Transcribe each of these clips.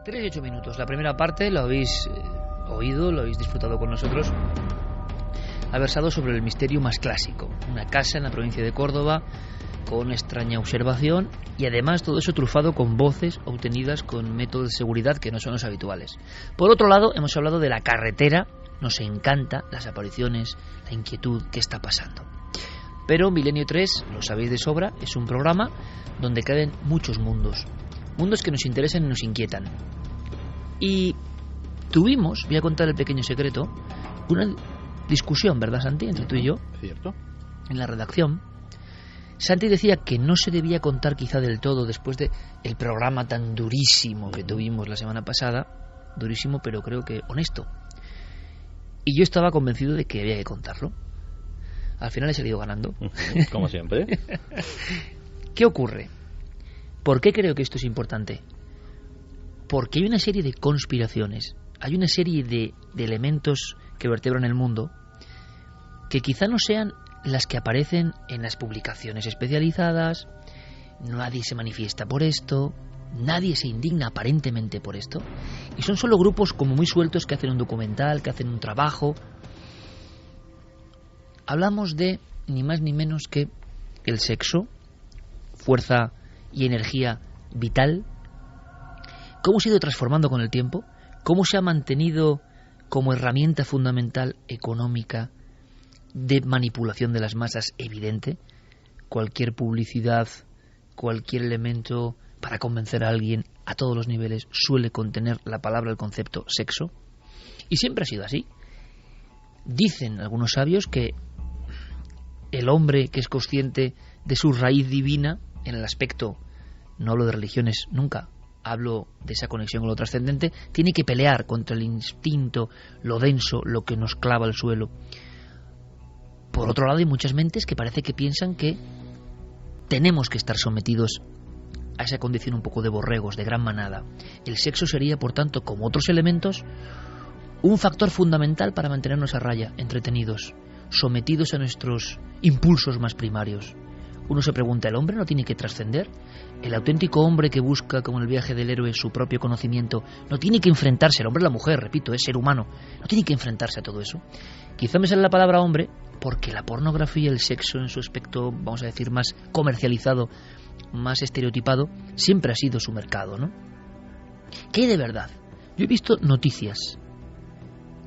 3 y 8 minutos. La primera parte lo habéis oído, lo habéis disfrutado con nosotros. Ha versado sobre el misterio más clásico. Una casa en la provincia de Córdoba con extraña observación y además todo eso trufado con voces obtenidas con métodos de seguridad que no son los habituales. Por otro lado, hemos hablado de la carretera. Nos encanta las apariciones, la inquietud, qué está pasando. Pero Milenio 3, lo sabéis de sobra, es un programa donde caben muchos mundos. Mundos que nos interesan y nos inquietan. Y tuvimos, voy a contar el pequeño secreto, una discusión, ¿verdad, Santi?, entre tú y yo. Cierto. En la redacción. Santi decía que no se debía contar quizá del todo después de el programa tan durísimo que tuvimos la semana pasada. Durísimo, pero creo que honesto. Y yo estaba convencido de que había que contarlo. Al final he salido ganando. Como siempre. ¿Qué ocurre? ¿Por qué creo que esto es importante? Porque hay una serie de conspiraciones, hay una serie de elementos que vertebran el mundo que quizá no sean las que aparecen en las publicaciones especializadas. Nadie se manifiesta por esto, nadie se indigna aparentemente por esto, y son solo grupos como muy sueltos que hacen un documental, que hacen un trabajo. Hablamos de ni más ni menos que el sexo, fuerza y energía vital, cómo se ha ido transformando con el tiempo, cómo se ha mantenido como herramienta fundamental económica de manipulación de las masas evidente. Cualquier publicidad, cualquier elemento para convencer a alguien a todos los niveles suele contener la palabra, el concepto sexo, y siempre ha sido así. Dicen algunos sabios que el hombre que es consciente de su raíz divina, en el aspecto, no hablo de religiones nunca, hablo de esa conexión con lo trascendente, tiene que pelear contra el instinto, lo denso, lo que nos clava al suelo. Por otro lado, hay muchas mentes que parece que piensan que tenemos que estar sometidos a esa condición un poco de borregos, de gran manada. El sexo sería, por tanto, como otros elementos, un factor fundamental para mantenernos a raya, entretenidos, sometidos a nuestros impulsos más primarios. Uno se pregunta, ¿el hombre no tiene que trascender? ¿El auténtico hombre que busca, como en el viaje del héroe, su propio conocimiento, no tiene que enfrentarse, el hombre y la mujer, repito, es ser humano, no tiene que enfrentarse a todo eso? Quizá me sale la palabra hombre porque la pornografía, el sexo en su aspecto, vamos a decir, más comercializado, más estereotipado, siempre ha sido su mercado, ¿no? ¿Qué hay de verdad? Yo he visto noticias.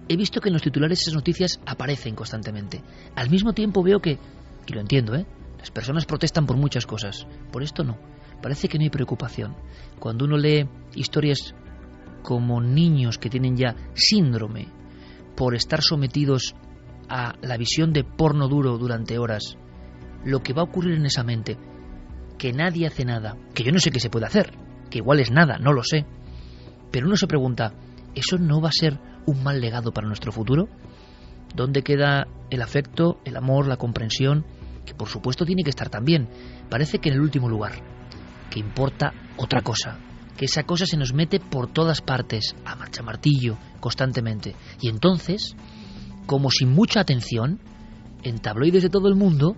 He visto que en los titulares esas noticias aparecen constantemente. Al mismo tiempo veo que, y lo entiendo, las personas protestan por muchas cosas. Por esto no. Parece que no hay preocupación. Cuando uno lee historias como niños que tienen ya síndrome por estar sometidos a la visión de porno duro durante horas, lo que va a ocurrir en esa mente, que nadie hace nada, que yo no sé qué se puede hacer, que igual es nada, no lo sé, pero uno se pregunta, ¿eso no va a ser un mal legado para nuestro futuro? ¿Dónde queda el afecto, el amor, la comprensión? Que por supuesto tiene que estar también. Parece que en el último lugar, que importa otra cosa, que esa cosa se nos mete por todas partes, a martillo, constantemente. Y entonces, como sin mucha atención, en tabloides de todo el mundo,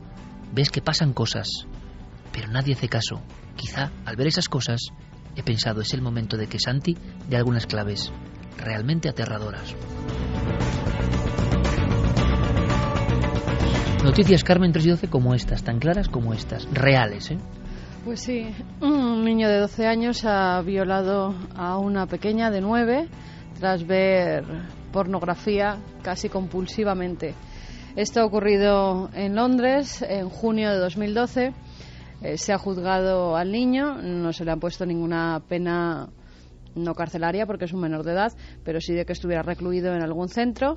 ves que pasan cosas, pero nadie hace caso. Quizá, al ver esas cosas, he pensado, es el momento de que Santi dé algunas claves realmente aterradoras. Noticias, Carmen, 3 y 12 como estas, tan claras como estas, reales, ¿eh? Pues sí, un niño de 12 años ha violado a una pequeña de 9 tras ver pornografía casi compulsivamente. Esto ha ocurrido en Londres en junio de 2012. Se ha juzgado al niño, no se le ha puesto ninguna pena no carcelaria porque es un menor de edad, pero sí de que estuviera recluido en algún centro.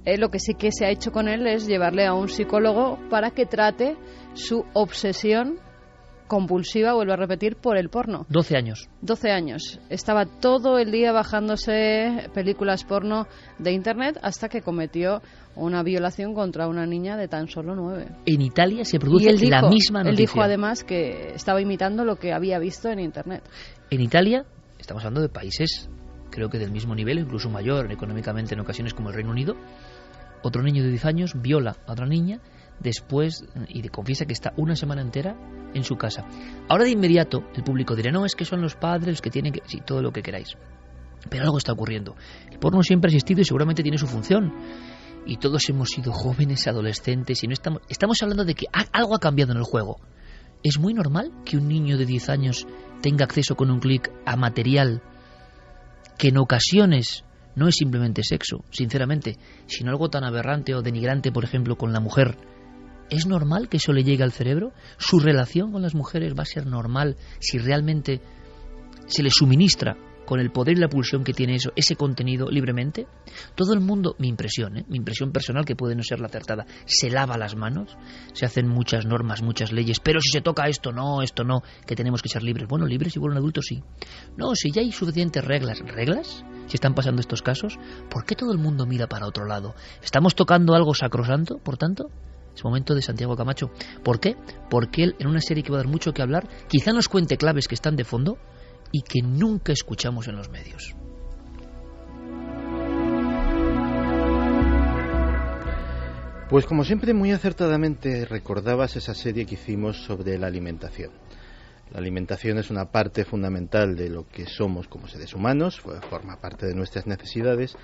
Lo que sí que se ha hecho con él es llevarle a un psicólogo para que trate su obsesión compulsiva, vuelvo a repetir, por el porno. 12 años. 12 años. Estaba todo el día bajándose películas porno de internet hasta que cometió una violación contra una niña de tan solo 9. En Italia se produce la misma noticia. Él dijo además que estaba imitando lo que había visto en internet. En Italia, estamos hablando de países, creo que del mismo nivel, incluso mayor económicamente en ocasiones como el Reino Unido, otro niño de 10 años viola a otra niña después y confiesa que está una semana entera en su casa. Ahora de inmediato el público dirá, no, es que son los padres los que tienen que... Sí, todo lo que queráis. Pero algo está ocurriendo. El porno siempre ha existido y seguramente tiene su función. Y todos hemos sido jóvenes, adolescentes, y no estamos hablando de que algo ha cambiado en el juego. ¿Es muy normal que un niño de 10 años tenga acceso con un clic a material que en ocasiones no es simplemente sexo, sinceramente, sino algo tan aberrante o denigrante, por ejemplo, con la mujer? ¿Es normal que eso le llegue al cerebro? ¿Su relación con las mujeres va a ser normal si realmente se le suministra con el poder y la pulsión que tiene eso, ese contenido libremente? Todo el mundo, mi impresión personal, que puede no ser la acertada, se lava las manos, se hacen muchas normas, muchas leyes, pero si se toca esto no, que tenemos que ser libres. Bueno, libres y bueno, un adulto sí. No, si ya hay suficientes reglas, si están pasando estos casos, ¿por qué todo el mundo mira para otro lado? ¿Estamos tocando algo sacrosanto, por tanto? Es momento de Santiago Camacho. ¿Por qué? Porque él, en una serie que va a dar mucho que hablar, quizá nos cuente claves que están de fondo y que nunca escuchamos en los medios. Pues como siempre, muy acertadamente recordabas esa serie que hicimos sobre la alimentación. La alimentación es una parte fundamental de lo que somos como seres humanos, forma parte de nuestras necesidades,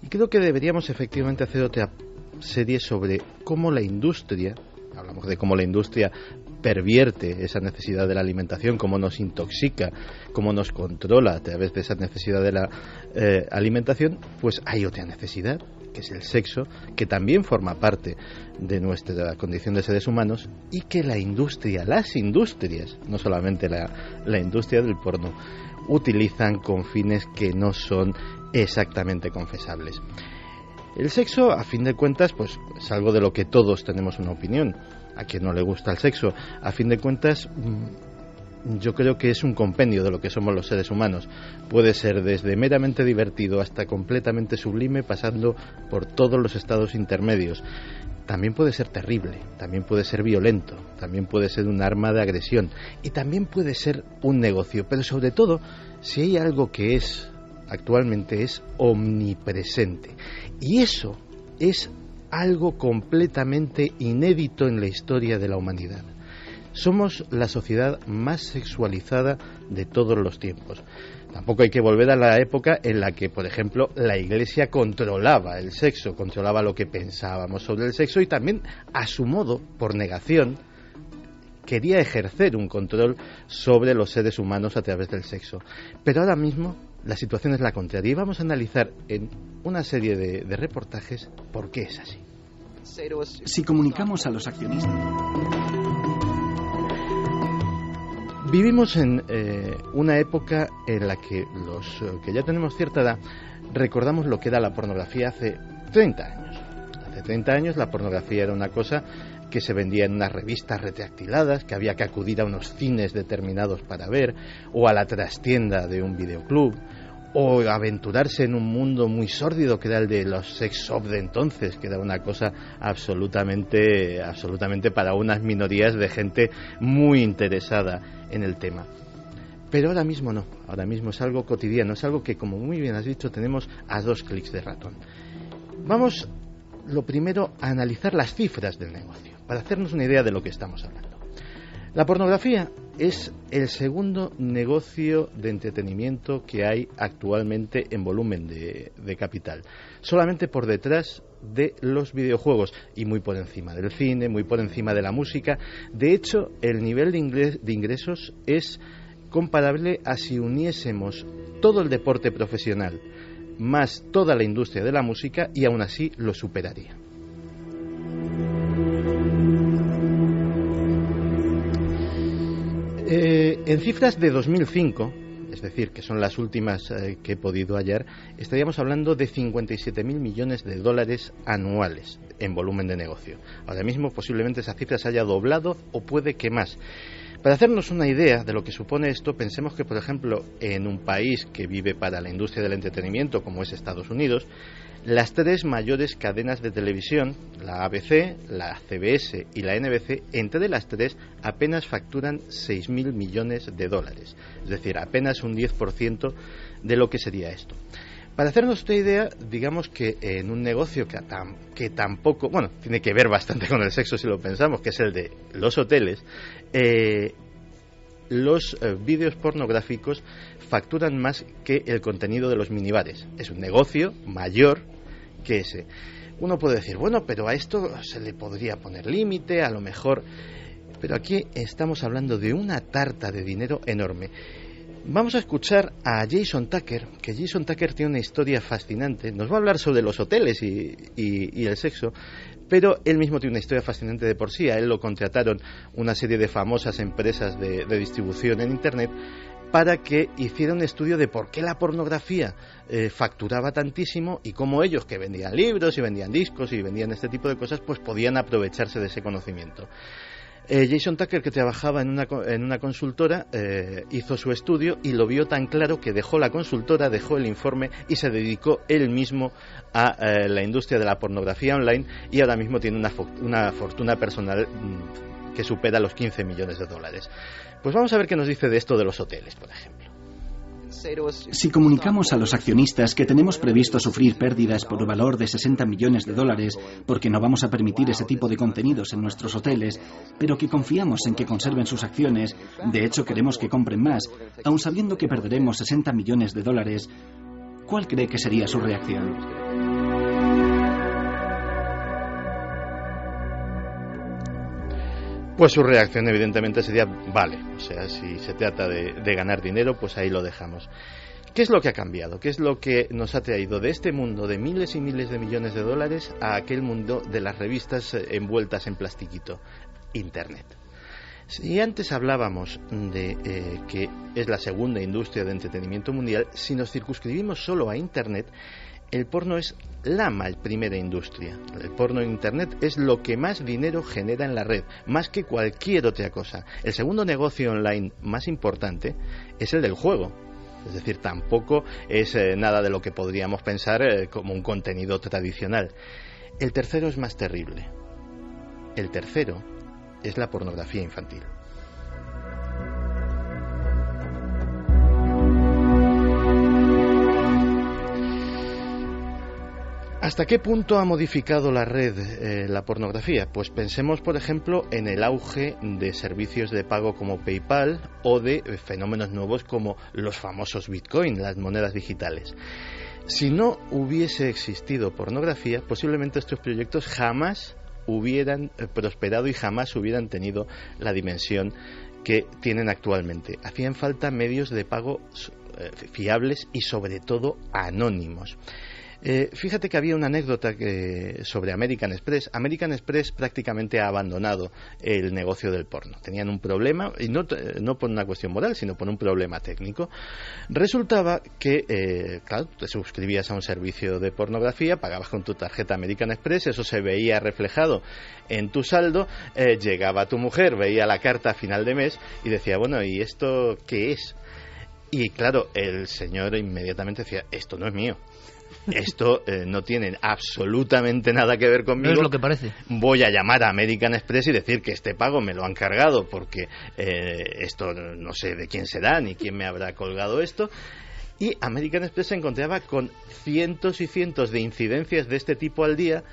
y creo que deberíamos efectivamente hacer otra serie sobre cómo la industria, hablamos de cómo la industria pervierte esa necesidad de la alimentación, cómo nos intoxica, cómo nos controla a través de esa necesidad de la alimentación. Pues hay otra necesidad, que es el sexo, que también forma parte de nuestra condición de seres humanos, y que la industria, las industrias, no solamente la industria del porno, utilizan con fines que no son exactamente confesables. El sexo, a fin de cuentas, pues es algo de lo que todos tenemos una opinión. A quien no le gusta el sexo, a fin de cuentas, yo creo que es un compendio de lo que somos los seres humanos. Puede ser desde meramente divertido hasta completamente sublime, pasando por todos los estados intermedios. También puede ser terrible, también puede ser violento, también puede ser un arma de agresión, y también puede ser un negocio. Pero sobre todo, si hay algo que actualmente es omnipresente, y eso es algo completamente inédito en la historia de la humanidad. Somos la sociedad más sexualizada de todos los tiempos. Tampoco hay que volver a la época en la que, por ejemplo, la Iglesia controlaba el sexo, controlaba lo que pensábamos sobre el sexo, y también, a su modo, por negación, quería ejercer un control sobre los seres humanos a través del sexo. Pero ahora mismo la situación es la contraria, y vamos a analizar en una serie de reportajes por qué es así. Si comunicamos a los accionistas. Vivimos en una época en la que los que ya tenemos cierta edad recordamos lo que era la pornografía hace 30 años. Hace 30 años la pornografía era una cosa que se vendía en unas revistas retractiladas, que había que acudir a unos cines determinados para ver, o a la trastienda de un videoclub, o aventurarse en un mundo muy sórdido que era el de los sex shop de entonces, que era una cosa absolutamente para unas minorías de gente muy interesada en el tema. Pero ahora mismo no, ahora mismo es algo cotidiano, es algo que, como muy bien has dicho, tenemos a 2 clics de ratón. Vamos, lo primero, a analizar las cifras del negocio, para hacernos una idea de lo que estamos hablando. La pornografía es el segundo negocio de entretenimiento que hay actualmente en volumen de capital, solamente por detrás de los videojuegos y muy por encima del cine, muy por encima de la música. De hecho, el nivel de ingresos es comparable a si uniésemos todo el deporte profesional más toda la industria de la música, y aún así lo superaría. En cifras de 2005, es decir, que son las últimas que he podido hallar, estaríamos hablando de 57.000 millones de dólares anuales en volumen de negocio. Ahora mismo posiblemente esa cifra se haya doblado, o puede que más. Para hacernos una idea de lo que supone esto, pensemos que, por ejemplo, en un país que vive para la industria del entretenimiento, como es Estados Unidos, las 3 mayores cadenas de televisión, la ABC, la CBS y la NBC, entre las 3 apenas facturan 6.000 millones de dólares, es decir, apenas un 10% de lo que sería esto. Para hacernos una idea, digamos que en un negocio que tampoco, bueno, tiene que ver bastante con el sexo si lo pensamos, que es el de los hoteles, los vídeos pornográficos facturan más que el contenido de los minibares. Es un negocio mayor que ese. Uno puede decir, bueno, pero a esto se le podría poner límite, a lo mejor... Pero aquí estamos hablando de una tarta de dinero enorme. Vamos a escuchar a Jason Tucker, que Jason Tucker tiene una historia fascinante. Nos va a hablar sobre los hoteles y el sexo, pero él mismo tiene una historia fascinante de por sí. A él lo contrataron una serie de famosas empresas de distribución en Internet para que hiciera un estudio de por qué la pornografía facturaba tantísimo y cómo ellos, que vendían libros y vendían discos y vendían este tipo de cosas, pues podían aprovecharse de ese conocimiento. Jason Tucker, que trabajaba en una consultora, hizo su estudio y lo vio tan claro que dejó la consultora, dejó el informe y se dedicó él mismo a la industria de la pornografía online, y ahora mismo tiene una fortuna personal que supera los 15 millones de dólares. Pues vamos a ver qué nos dice de esto de los hoteles, por ejemplo. Si comunicamos a los accionistas que tenemos previsto sufrir pérdidas por valor de 60 millones de dólares porque no vamos a permitir ese tipo de contenidos en nuestros hoteles, pero que confiamos en que conserven sus acciones, de hecho queremos que compren más, aun sabiendo que perderemos 60 millones de dólares, ¿cuál cree que sería su reacción? Pues su reacción evidentemente sería, vale, o sea, si se trata de ganar dinero, pues ahí lo dejamos. ¿Qué es lo que ha cambiado? ¿Qué es lo que nos ha traído de este mundo de miles y miles de millones de dólares a aquel mundo de las revistas envueltas en plastiquito? Internet. Si antes hablábamos de que es la segunda industria de entretenimiento mundial, si nos circunscribimos solo a Internet, el porno es la primera industria. El porno en Internet es lo que más dinero genera en la red, más que cualquier otra cosa. El segundo negocio online más importante es el del juego. Es decir, tampoco es nada de lo que podríamos pensar como un contenido tradicional. El tercero es más terrible. El tercero es la pornografía infantil. ¿Hasta qué punto ha modificado la red la pornografía? Pues pensemos, por ejemplo, en el auge de servicios de pago como PayPal o de fenómenos nuevos como los famosos Bitcoin, las monedas digitales. Si no hubiese existido pornografía, posiblemente estos proyectos jamás hubieran prosperado y jamás hubieran tenido la dimensión que tienen actualmente. Hacían falta medios de pago fiables y sobre todo anónimos. Fíjate que había una anécdota sobre American Express. American Express prácticamente ha abandonado el negocio del porno. Tenían un problema, y no por una cuestión moral, sino por un problema técnico. Resultaba que, claro, te suscribías a un servicio de pornografía, pagabas con tu tarjeta American Express, eso se veía reflejado en tu saldo, llegaba tu mujer, veía la carta a final de mes y decía, bueno, ¿y esto qué es? Y claro, el señor inmediatamente decía, esto no es mío. Esto no tiene absolutamente nada que ver conmigo. No es lo que parece. Voy a llamar a American Express y decir que este pago me lo han cargado porque esto no sé de quién será ni quién me habrá colgado esto. Y American Express se encontraba con cientos y cientos de incidencias de este tipo al día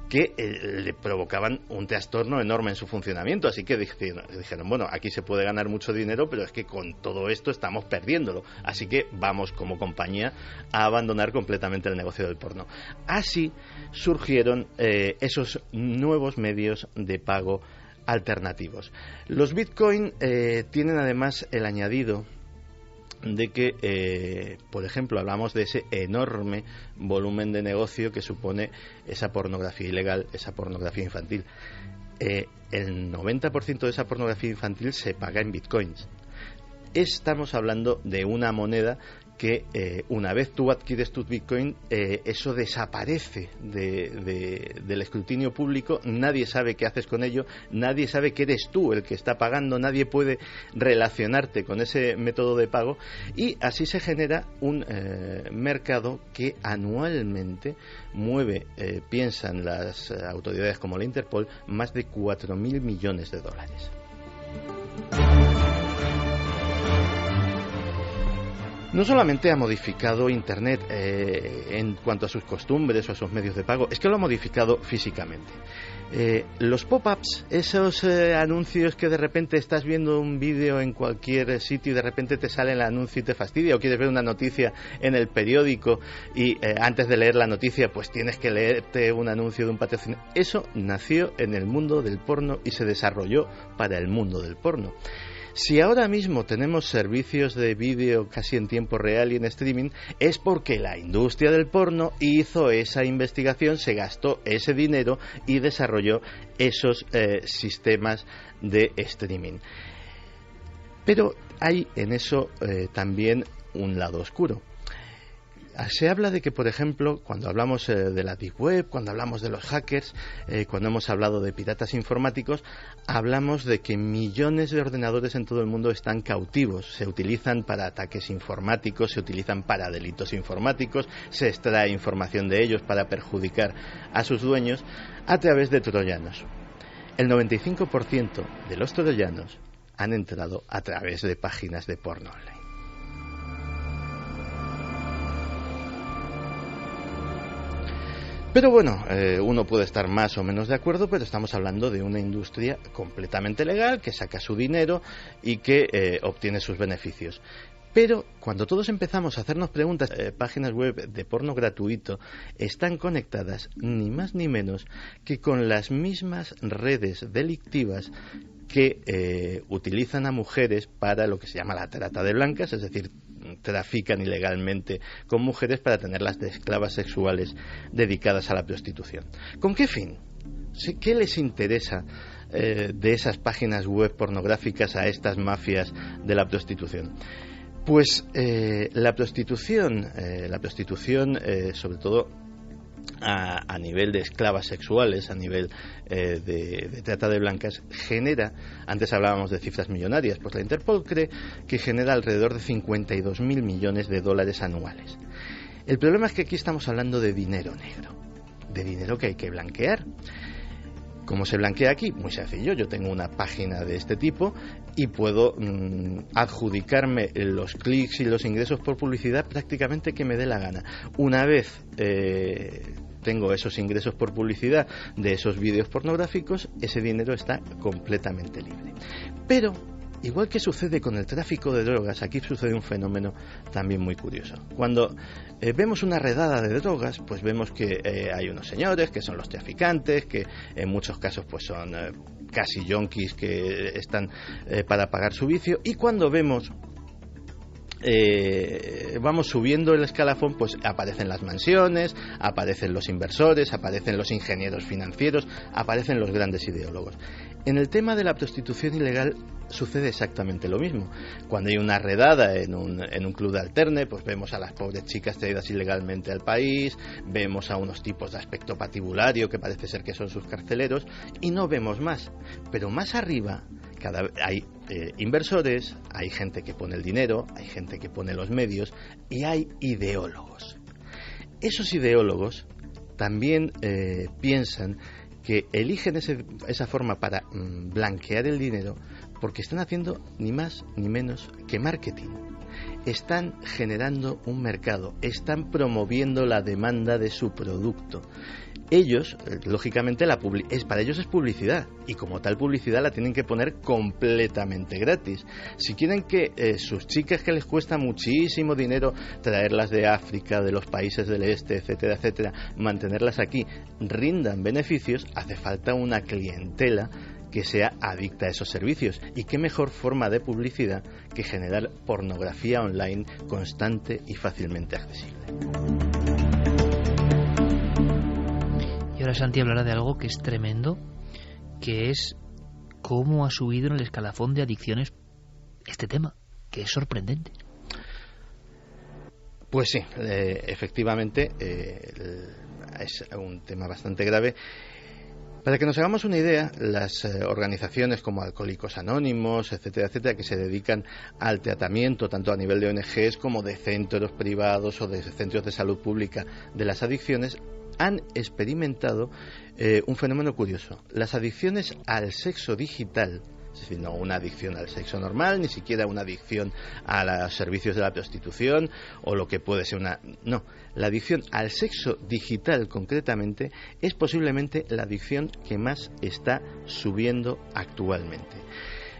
que le provocaban un trastorno enorme en su funcionamiento. Así que dijeron, bueno, aquí se puede ganar mucho dinero, pero es que con todo esto estamos perdiéndolo. Así que vamos como compañía a abandonar completamente el negocio del porno. Así surgieron esos nuevos medios de pago alternativos. Los Bitcoin tienen además el añadido de que, por ejemplo, hablamos de ese enorme volumen de negocio que supone esa pornografía ilegal, esa pornografía infantil. El 90% de esa pornografía infantil se paga en bitcoins. Estamos hablando de una moneda que una vez tú adquieres tu Bitcoin, eso desaparece del escrutinio público, nadie sabe qué haces con ello, nadie sabe que eres tú el que está pagando, nadie puede relacionarte con ese método de pago, y así se genera un mercado que anualmente mueve, piensan las autoridades como la Interpol, más de 4.000 millones de dólares. No solamente ha modificado Internet en cuanto a sus costumbres o a sus medios de pago, es que lo ha modificado físicamente. Los pop-ups, esos anuncios que de repente estás viendo un vídeo en cualquier sitio y de repente te sale el anuncio y te fastidia, o quieres ver una noticia en el periódico y antes de leer la noticia pues tienes que leerte un anuncio de un patrocinador. Eso nació en el mundo del porno y se desarrolló para el mundo del porno. Si ahora mismo tenemos servicios de vídeo casi en tiempo real y en streaming, es porque la industria del porno hizo esa investigación, se gastó ese dinero y desarrolló esos sistemas de streaming. Pero hay en eso también un lado oscuro. Se habla de que, por ejemplo, cuando hablamos de la Deep Web, cuando hablamos de los hackers, cuando hemos hablado de piratas informáticos, hablamos de que millones de ordenadores en todo el mundo están cautivos, se utilizan para ataques informáticos, se utilizan para delitos informáticos, se extrae información de ellos para perjudicar a sus dueños a través de troyanos. El 95% de los troyanos han entrado a través de páginas de porno online. Pero bueno, uno puede estar más o menos de acuerdo, pero estamos hablando de una industria completamente legal que saca su dinero y que obtiene sus beneficios. Pero cuando todos empezamos a hacernos preguntas, páginas web de porno gratuito están conectadas ni más ni menos que con las mismas redes delictivas que utilizan a mujeres para lo que se llama la trata de blancas, es decir, trafican ilegalmente con mujeres para tenerlas de esclavas sexuales dedicadas a la prostitución. ¿Con qué fin? ¿Qué les interesa de esas páginas web pornográficas a estas mafias de la prostitución? Pues la prostitución sobre todo a nivel de esclavas sexuales, a nivel de trata de blancas, genera, antes hablábamos de cifras millonarias, pues la Interpol cree que genera alrededor de 52.000 millones de dólares anuales. El problema es que aquí estamos hablando de dinero negro, de dinero que hay que blanquear. ¿Cómo se blanquea aquí? Muy sencillo, yo tengo una página de este tipo y puedo adjudicarme los clics y los ingresos por publicidad prácticamente que me dé la gana. Una vez tengo esos ingresos por publicidad de esos vídeos pornográficos, ese dinero está completamente libre. Pero, igual que sucede con el tráfico de drogas, aquí sucede un fenómeno también muy curioso. Cuando vemos una redada de drogas, pues vemos que hay unos señores que son los traficantes, que en muchos casos pues son casi yonkis que están para pagar su vicio, y cuando vemos vamos subiendo el escalafón, pues aparecen las mansiones, aparecen los inversores, aparecen los ingenieros financieros, aparecen los grandes ideólogos. En el tema de la prostitución ilegal sucede exactamente lo mismo. Cuando hay una redada en un club de alterne, pues vemos a las pobres chicas traídas ilegalmente al país, vemos a unos tipos de aspecto patibulario que parece ser que son sus carceleros, y no vemos más. Pero más arriba hay inversores, hay gente que pone el dinero, hay gente que pone los medios y hay ideólogos. Esos ideólogos también piensan que eligen esa forma para blanquear el dinero porque están haciendo ni más ni menos que marketing. Están generando un mercado, están promoviendo la demanda de su producto. Ellos, lógicamente, para ellos es publicidad, y como tal publicidad la tienen que poner completamente gratis. Si quieren que sus chicas, que les cuesta muchísimo dinero traerlas de África, de los países del este, etcétera, etcétera, mantenerlas aquí, rindan beneficios, hace falta una clientela que sea adicta a esos servicios. Y qué mejor forma de publicidad que generar pornografía online constante y fácilmente accesible. Y ahora Santi hablará de algo que es tremendo, que es cómo ha subido en el escalafón de adicciones este tema, que es sorprendente. Pues sí, efectivamente es un tema bastante grave. Para que nos hagamos una idea, las organizaciones como Alcohólicos Anónimos, etcétera, etcétera, que se dedican al tratamiento tanto a nivel de ONGs como de centros privados o de centros de salud pública de las adicciones, han experimentado un fenómeno curioso. Las adicciones al sexo digital Es decir, no una adicción al sexo normal, ni siquiera una adicción a los servicios de la prostitución o lo que puede ser una... No, la adicción al sexo digital concretamente es posiblemente la adicción que más está subiendo actualmente.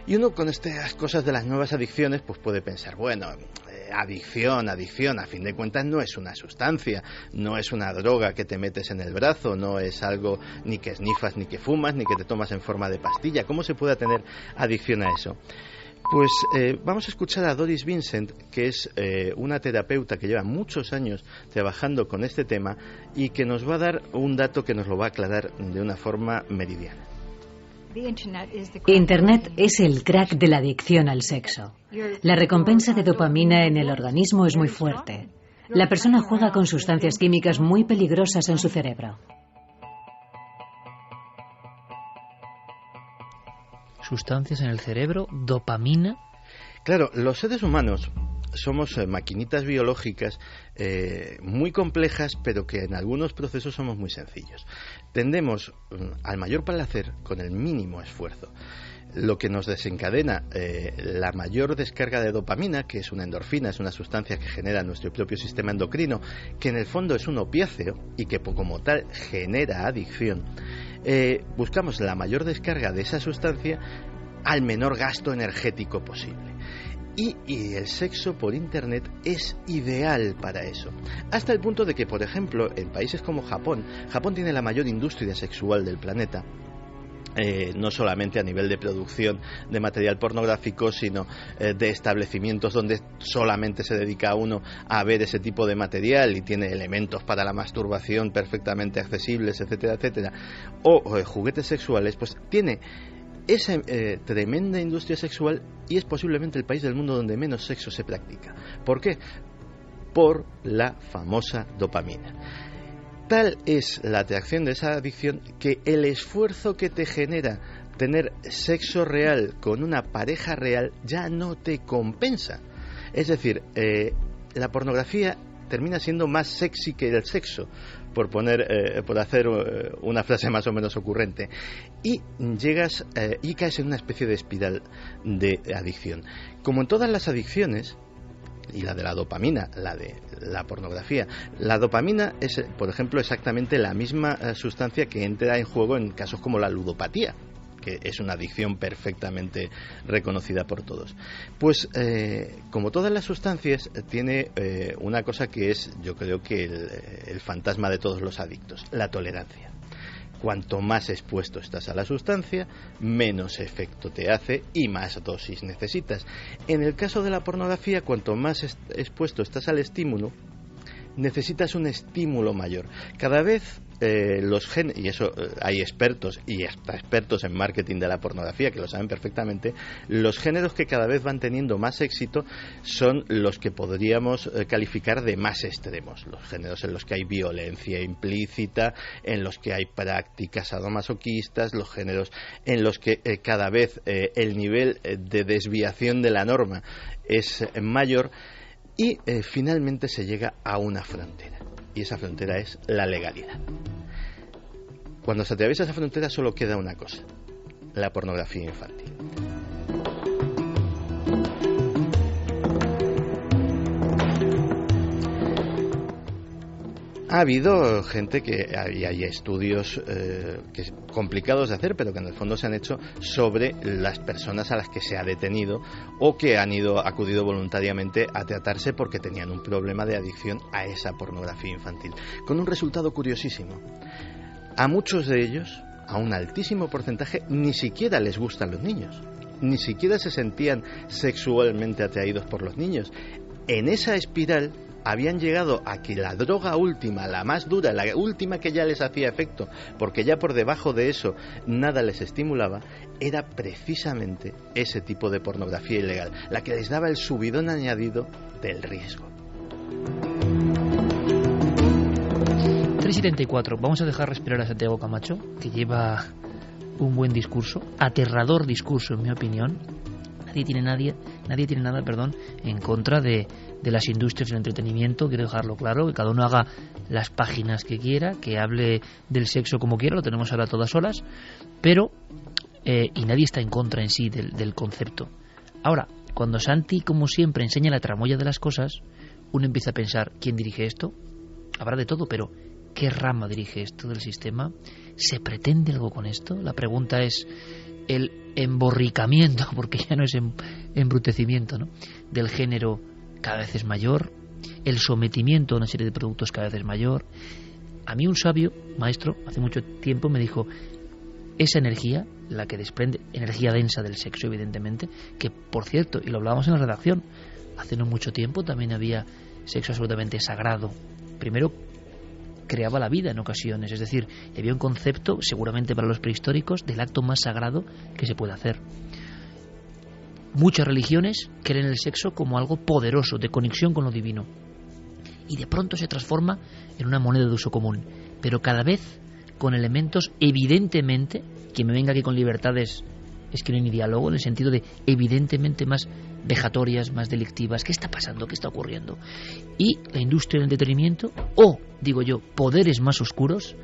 Y uno con estas cosas de las nuevas adicciones pues puede pensar, bueno, adicción, a fin de cuentas no es una sustancia, no es una droga que te metes en el brazo, no es algo ni que snifas, ni que fumas, ni que te tomas en forma de pastilla. ¿Cómo se puede tener adicción a eso? Pues vamos a escuchar a Doris Vincent, que es una terapeuta que lleva muchos años trabajando con este tema y que nos va a dar un dato que nos lo va a aclarar de una forma meridiana. Internet es el crack de la adicción al sexo. La recompensa de dopamina en el organismo es muy fuerte. La persona juega con sustancias químicas muy peligrosas en su cerebro. Sustancias en el cerebro, dopamina. Claro, los seres humanos somos maquinitas biológicas muy complejas, pero que en algunos procesos somos muy sencillos. Tendemos al mayor placer con el mínimo esfuerzo. Lo que nos desencadena la mayor descarga de dopamina, que es una endorfina, es una sustancia que genera nuestro propio sistema endocrino, que en el fondo es un opiáceo y que como tal genera adicción. Buscamos la mayor descarga de esa sustancia al menor gasto energético posible. Y el sexo por Internet es ideal para eso. Hasta el punto de que, por ejemplo, en países como Japón tiene la mayor industria sexual del planeta. No solamente a nivel de producción de material pornográfico, sino de establecimientos donde solamente se dedica a uno a ver ese tipo de material y tiene elementos para la masturbación perfectamente accesibles, etcétera, etcétera, o juguetes sexuales, pues tiene esa tremenda industria sexual y es posiblemente el país del mundo donde menos sexo se practica. ¿Por qué? Por la famosa dopamina. Tal es la atracción de esa adicción que el esfuerzo que te genera tener sexo real con una pareja real ya no te compensa. Es decir, la pornografía termina siendo más sexy que el sexo, por hacer una frase más o menos ocurrente, y llegas y caes en una especie de espiral de adicción. Como en todas las adicciones, y la de la dopamina, la de la pornografía, la dopamina es, por ejemplo, exactamente la misma sustancia que entra en juego en casos como la ludopatía, que es una adicción perfectamente reconocida por todos. Pues como todas las sustancias tiene una cosa que es, yo creo que el fantasma de todos los adictos, la tolerancia. Cuanto más expuesto estás a la sustancia, menos efecto te hace y más dosis necesitas. En el caso de la pornografía, cuanto más expuesto estás al estímulo, necesitas un estímulo mayor. Cada vez y eso hay expertos y hasta expertos en marketing de la pornografía que lo saben perfectamente, los géneros que cada vez van teniendo más éxito son los que podríamos calificar de más extremos, los géneros en los que hay violencia implícita, en los que hay prácticas sadomasoquistas, los géneros en los que cada vez el nivel de desviación de la norma es mayor y finalmente se llega a una frontera. Y esa frontera es la legalidad. Cuando se atraviesa esa frontera solo queda una cosa: la pornografía infantil. Ha habido gente que hay estudios complicados de hacer, pero que en el fondo se han hecho sobre las personas a las que se ha detenido o que han acudido voluntariamente a tratarse porque tenían un problema de adicción a esa pornografía infantil, con un resultado curiosísimo. A muchos de ellos, a un altísimo porcentaje, ni siquiera les gustan los niños, ni siquiera se sentían sexualmente atraídos por los niños. En esa espiral habían llegado a que la droga última, la más dura, la última que ya les hacía efecto, porque ya por debajo de eso nada les estimulaba, era precisamente ese tipo de pornografía ilegal, la que les daba el subidón añadido del riesgo. 3:74. Vamos a dejar respirar a Santiago Camacho, que lleva un buen discurso, aterrador discurso en mi opinión. Nadie tiene nada en contra de las industrias del entretenimiento, quiero dejarlo claro, que cada uno haga las páginas que quiera, que hable del sexo como quiera, lo tenemos ahora a todas horas, pero y nadie está en contra en sí del concepto. Ahora, cuando Santi, como siempre, enseña la tramoya de las cosas, uno empieza a pensar, ¿quién dirige esto? Habrá de todo, pero ¿qué rama dirige esto del sistema? ¿Se pretende algo con esto? La pregunta es el emborricamiento, porque ya no es embrutecimiento, ¿no?, del género cada vez es mayor, el sometimiento a una serie de productos cada vez es mayor. A mí un sabio maestro hace mucho tiempo me dijo, esa energía, la que desprende, energía densa del sexo evidentemente, que por cierto, y lo hablábamos en la redacción, hace no mucho tiempo también había sexo absolutamente sagrado. Primero creaba la vida en ocasiones, es decir, había un concepto, seguramente para los prehistóricos, del acto más sagrado que se puede hacer. Muchas religiones creen el sexo como algo poderoso, de conexión con lo divino, y de pronto se transforma en una moneda de uso común, pero cada vez con elementos evidentemente, que me venga aquí con libertades es que no hay ni diálogo, en el sentido de evidentemente más vejatorias, más delictivas. ¿Qué está pasando? ¿Qué está ocurriendo? Y la industria del entretenimiento, o, digo yo, poderes más oscuros,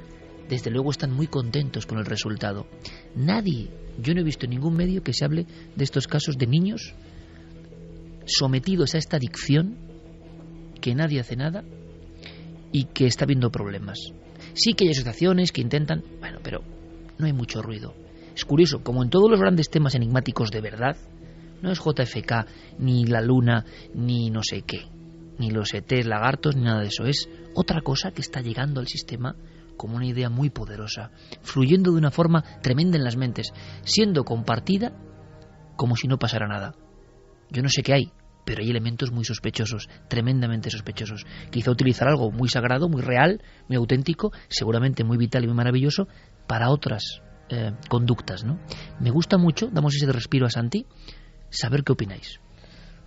desde luego están muy contentos con el resultado. Nadie, yo no he visto en ningún medio que se hable de estos casos de niños sometidos a esta adicción, que nadie hace nada y que está habiendo problemas. Sí que hay asociaciones que intentan, bueno, pero no hay mucho ruido. Es curioso, como en todos los grandes temas enigmáticos de verdad, no es JFK, ni la luna, ni no sé qué, ni los ETs, lagartos, ni nada de eso. Es otra cosa que está llegando al sistema como una idea muy poderosa, fluyendo de una forma tremenda en las mentes, siendo compartida como si no pasara nada. Yo no sé qué hay, pero hay elementos muy sospechosos, tremendamente sospechosos. Quizá utilizar algo muy sagrado, muy real, muy auténtico, seguramente muy vital y muy maravilloso, para otras conductas, ¿no? Me gusta mucho, damos ese respiro a Santi, saber qué opináis.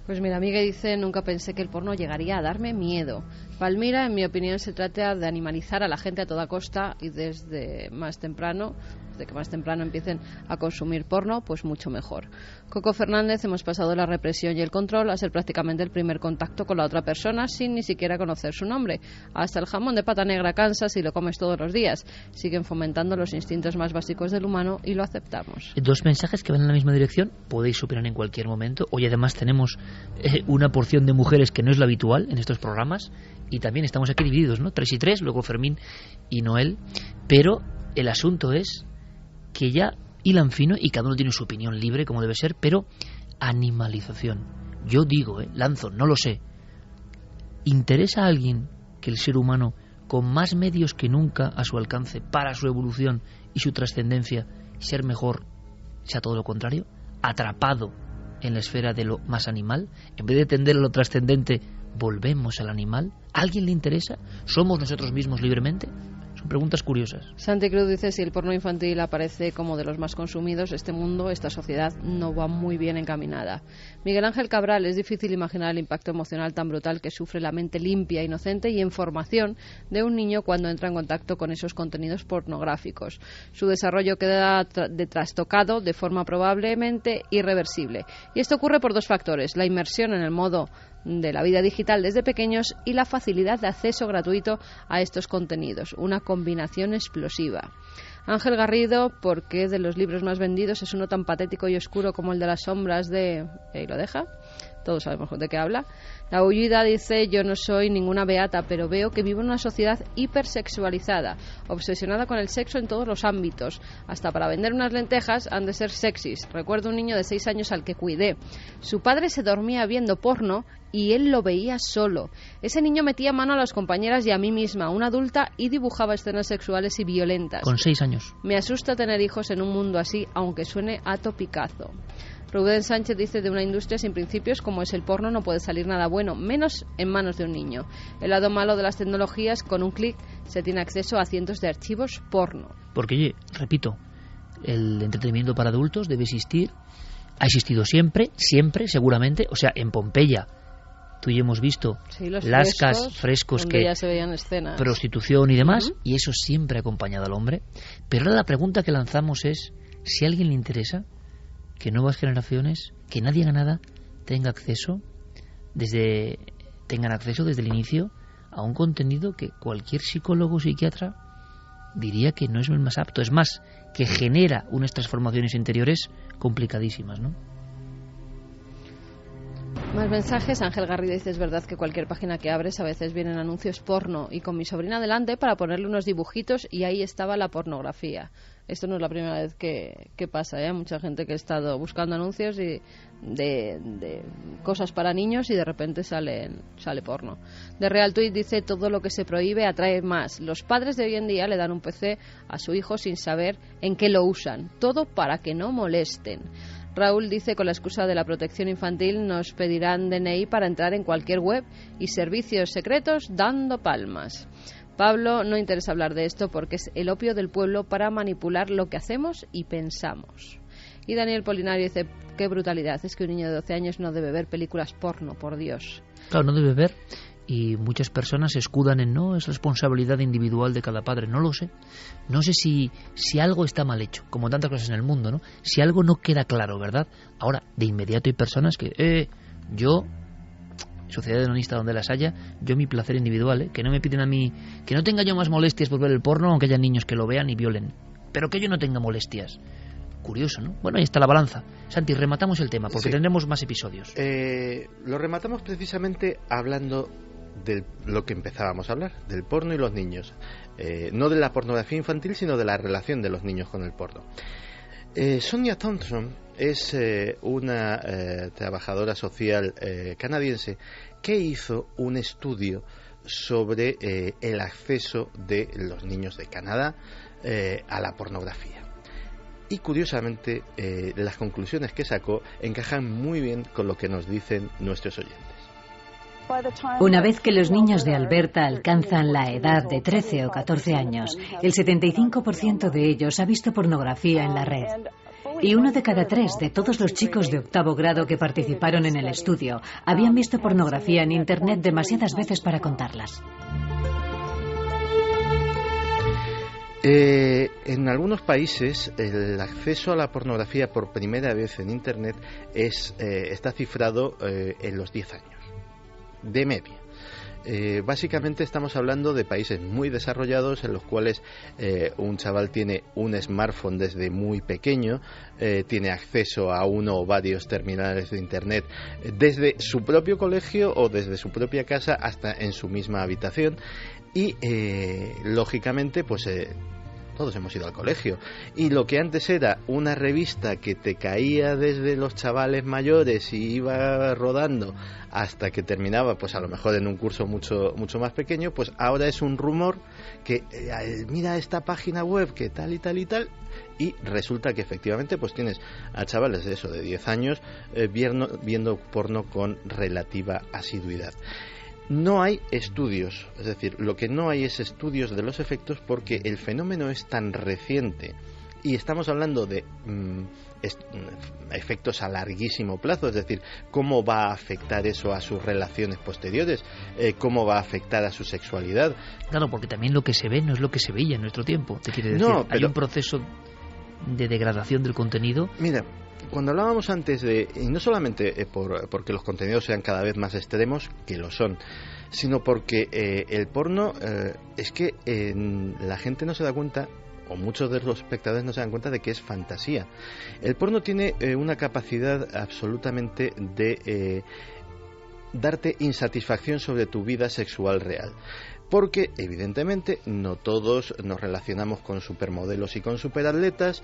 Pues mira, Miguel dice, nunca pensé que el porno llegaría a darme miedo. Palmira, en mi opinión, se trata de animalizar a la gente a toda costa y desde más temprano, desde que más temprano empiecen a consumir porno, pues mucho mejor. Coco Fernández, hemos pasado la represión y el control a ser prácticamente el primer contacto con la otra persona sin ni siquiera conocer su nombre. Hasta el jamón de pata negra cansa si lo comes todos los días. Siguen fomentando los instintos más básicos del humano y lo aceptamos. Dos mensajes que van en la misma dirección, podéis opinar en cualquier momento. Hoy además tenemos una porción de mujeres que no es la habitual en estos programas, y también estamos aquí divididos, ¿no? 3 y 3, luego Fermín y Noel, pero el asunto es que ya hilan fino y cada uno tiene su opinión libre como debe ser, pero animalización. Yo digo, lanzo, no lo sé. ¿Interesa a alguien que el ser humano, con más medios que nunca a su alcance para su evolución y su trascendencia, ser mejor, sea todo lo contrario? Atrapado en la esfera de lo más animal, en vez de tender a lo trascendente, volvemos al animal. ¿A alguien le interesa? ¿Somos nosotros mismos libremente? Son preguntas curiosas. Santi Cruz dice, si el porno infantil aparece como de los más consumidos, este mundo, esta sociedad no va muy bien encaminada. Miguel Ángel Cabral, es difícil imaginar el impacto emocional tan brutal que sufre la mente limpia, inocente y en formación de un niño cuando entra en contacto con esos contenidos pornográficos. Su desarrollo queda trastocado de forma probablemente irreversible. Y esto ocurre por 2 factores: la inmersión en el modo de la vida digital desde pequeños y la facilidad de acceso gratuito a estos contenidos, una combinación explosiva. Ángel Garrido, ¿por qué de los libros más vendidos es uno tan patético y oscuro como el de las sombras de... ¿Y lo deja? Todos sabemos de qué habla. La Hullida dice, yo no soy ninguna beata, pero veo que vivo en una sociedad hipersexualizada, obsesionada con el sexo en todos los ámbitos. Hasta para vender unas lentejas han de ser sexys. Recuerdo un niño de 6 años al que cuidé. Su padre se dormía viendo porno y él lo veía solo. Ese niño metía mano a las compañeras y a mí misma, una adulta, y dibujaba escenas sexuales y violentas. Con 6 años. Me asusta tener hijos en un mundo así, aunque suene a topicazo. Rubén Sánchez dice, de una industria sin principios como es el porno no puede salir nada bueno, menos en manos de un niño. El lado malo de las tecnologías, con un clic se tiene acceso a cientos de archivos porno. Porque, oye, repito, el entretenimiento para adultos debe existir, ha existido siempre, seguramente. O sea, en Pompeya, tú y yo hemos visto lascas, frescos donde que ya se veían escenas, prostitución y demás, y eso siempre ha acompañado al hombre. Pero ahora la pregunta que lanzamos es, si a alguien le interesa que nuevas generaciones, que nadie haga nada, tengan acceso desde el inicio a un contenido que cualquier psicólogo o psiquiatra diría que no es el más apto. Es más, que genera unas transformaciones interiores complicadísimas, ¿no? Más mensajes. Ángel Garrido dice: es verdad que cualquier página que abres a veces vienen anuncios porno, y con mi sobrina delante para ponerle unos dibujitos y ahí estaba la pornografía. Esto no es la primera vez que pasa, ¿eh? Mucha gente que ha estado buscando anuncios y de cosas para niños y de repente sale porno. De Real Tweet dice: todo lo que se prohíbe atrae más. Los padres de hoy en día le dan un PC a su hijo sin saber en qué lo usan. Todo para que no molesten. Raúl dice: con la excusa de la protección infantil nos pedirán DNI para entrar en cualquier web y servicios secretos dando palmas. Pablo: no interesa hablar de esto porque es el opio del pueblo para manipular lo que hacemos y pensamos. Y Daniel Polinario dice: qué brutalidad, es que un niño de 12 años no debe ver películas porno, por Dios. Claro, no debe ver, y muchas personas se escudan en no, es responsabilidad individual de cada padre. No lo sé. No sé si algo está mal hecho, como tantas cosas en el mundo, ¿no? Si algo no queda claro, ¿verdad? Ahora, de inmediato hay personas que, yo, sociedad hedonista donde las haya, yo mi placer individual, que no me piden a mí, que no tenga yo más molestias por ver el porno, aunque haya niños que lo vean y violen, pero que yo no tenga molestias. Curioso, ¿no? Bueno, ahí está la balanza. Santi, rematamos el tema, porque tendremos más episodios. Lo rematamos precisamente hablando de lo que empezábamos a hablar, del porno y los niños. No de la pornografía infantil, sino de la relación de los niños con el porno. Sonia Thompson es una trabajadora social canadiense que hizo un estudio sobre el acceso de los niños de Canadá a la pornografía. Y curiosamente, las conclusiones que sacó encajan muy bien con lo que nos dicen nuestros oyentes. Una vez que los niños de Alberta alcanzan la edad de 13 o 14 años, el 75% de ellos ha visto pornografía en la red. Y 1 de cada 3 de todos los chicos de octavo grado que participaron en el estudio habían visto pornografía en Internet demasiadas veces para contarlas. En algunos países el acceso a la pornografía por primera vez en Internet está cifrado en los 10 años, de media. Básicamente estamos hablando de países muy desarrollados en los cuales un chaval tiene un smartphone desde muy pequeño, tiene acceso a uno o varios terminales de Internet desde su propio colegio o desde su propia casa hasta en su misma habitación y lógicamente pues todos hemos ido al colegio y lo que antes era una revista que te caía desde los chavales mayores y iba rodando hasta que terminaba pues a lo mejor en un curso mucho más pequeño, pues ahora es un rumor que mira esta página web que tal y tal y tal, y resulta que efectivamente pues tienes a chavales de eso de 10 años viendo porno con relativa asiduidad. No hay estudios, es decir, lo que no hay es estudios de los efectos porque el fenómeno es tan reciente y estamos hablando de efectos a larguísimo plazo, es decir, cómo va a afectar eso a sus relaciones posteriores, cómo va a afectar a su sexualidad. Claro, porque también lo que se ve no es lo que se veía en nuestro tiempo, te quiere decir, no, pero hay un proceso de degradación del contenido. Mira, cuando hablábamos antes y no solamente porque los contenidos sean cada vez más extremos, que lo son, sino porque el porno es que la gente no se da cuenta, o muchos de los espectadores no se dan cuenta de que es fantasía. El porno tiene una capacidad absolutamente de darte insatisfacción sobre tu vida sexual real. Porque, evidentemente, no todos nos relacionamos con supermodelos y con superatletas,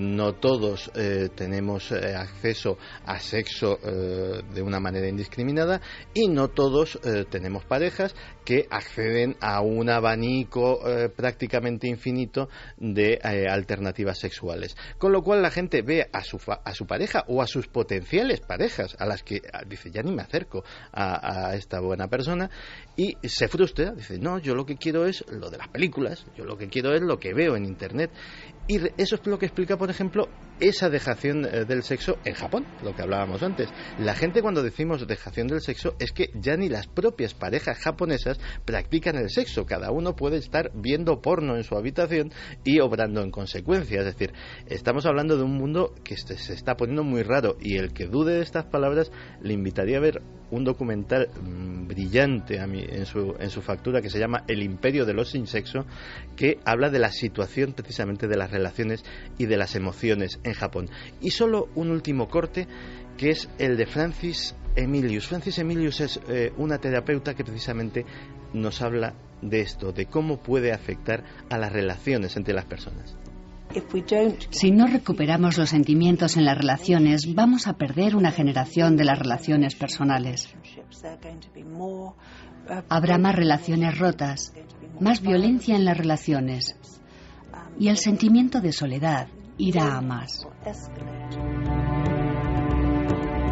no todos tenemos acceso a sexo de una manera indiscriminada y no todos tenemos parejas que acceden a un abanico prácticamente infinito de alternativas sexuales. Con lo cual la gente ve a su pareja o a sus potenciales parejas, a las que dice, ya ni me acerco a esta buena persona, y se frustra, dice, no, yo lo que quiero es lo de las películas, yo lo que quiero es lo que veo en Internet. Y eso es lo que explica, por ejemplo, esa dejación del sexo en Japón, lo que hablábamos antes. La gente, cuando decimos dejación del sexo, es que ya ni las propias parejas japonesas practican el sexo. Cada uno puede estar viendo porno en su habitación y obrando en consecuencia. Es decir, estamos hablando de un mundo que se está poniendo muy raro, y el que dude de estas palabras le invitaría a ver un documental brillante en su factura, que se llama El imperio de los sin sexo, que habla de la situación precisamente de las relaciones y de las emociones en Japón. Y solo un último corte, que es el de Francis Emilius. Francis Emilius es una terapeuta que precisamente nos habla de esto, de cómo puede afectar a las relaciones entre las personas. Si no recuperamos los sentimientos en las relaciones, vamos a perder una generación de las relaciones personales. Habrá más relaciones rotas, más violencia en las relaciones, y el sentimiento de soledad irá a más.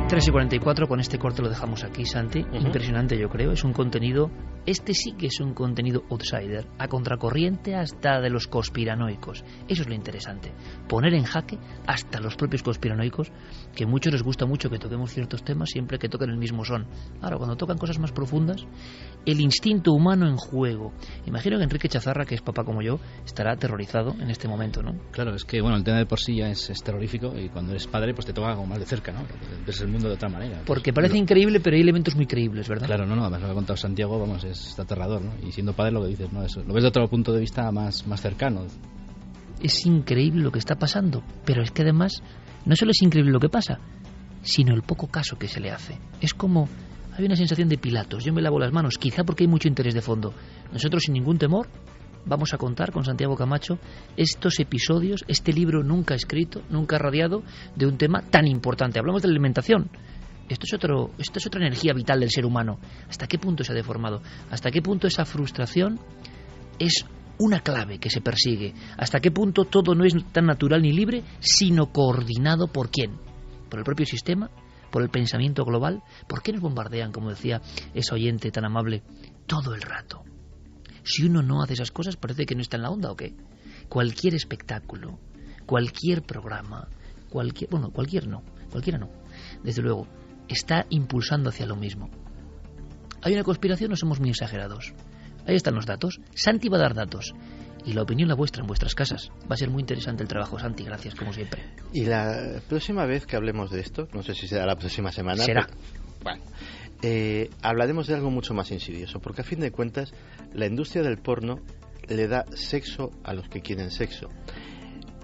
3:44, con este corte lo dejamos aquí, Santi. Impresionante, yo creo. Es un contenido, este sí que es un contenido outsider, a contracorriente hasta de los conspiranoicos. Eso es lo interesante, poner en jaque hasta los propios conspiranoicos, que a muchos les gusta mucho que toquemos ciertos temas siempre que toquen el mismo son. Ahora, cuando tocan cosas más profundas, el instinto humano en juego. Imagino que Enrique Chazarra, que es papá como yo, estará aterrorizado en este momento, ¿no? Claro, es que bueno, el tema de por sí ya es terrorífico, y cuando eres padre pues te toca algo más de cerca, ¿no? Ves el mundo de otra manera. Porque parece increíble, pero hay elementos muy creíbles, ¿verdad? Claro, no, además lo que ha contado Santiago, vamos, es aterrador, ¿no? Y siendo padre, lo que dices, ¿no? Eso, lo ves de otro punto de vista más cercano. Es increíble lo que está pasando, pero es que además no solo es increíble lo que pasa, sino el poco caso que se le hace. Es como, hay una sensación de Pilatos, yo me lavo las manos, quizá porque hay mucho interés de fondo. Nosotros, sin ningún temor, vamos a contar con Santiago Camacho estos episodios, este libro nunca escrito, nunca radiado, de un tema tan importante. Hablamos de la alimentación. Esto es otra energía vital del ser humano. ¿Hasta qué punto se ha deformado? ¿Hasta qué punto esa frustración es una clave que se persigue? ¿Hasta qué punto todo no es tan natural ni libre, sino coordinado por quién? ¿Por el propio sistema? ¿Por el pensamiento global? ¿Por qué nos bombardean, como decía esa oyente tan amable, todo el rato? Si uno no hace esas cosas, parece que no está en la onda, ¿o qué? Cualquier espectáculo, cualquier programa, cualquiera no, desde luego, está impulsando hacia lo mismo. ¿Hay una conspiración o somos muy exagerados? Ahí están los datos. Santi va a dar datos. Y la opinión la vuestra en vuestras casas. Va a ser muy interesante el trabajo, Santi. Gracias, como siempre. Y la próxima vez que hablemos de esto, no sé si será la próxima semana. Será. Bueno, hablaremos de algo mucho más insidioso. Porque a fin de cuentas, la industria del porno le da sexo a los que quieren sexo.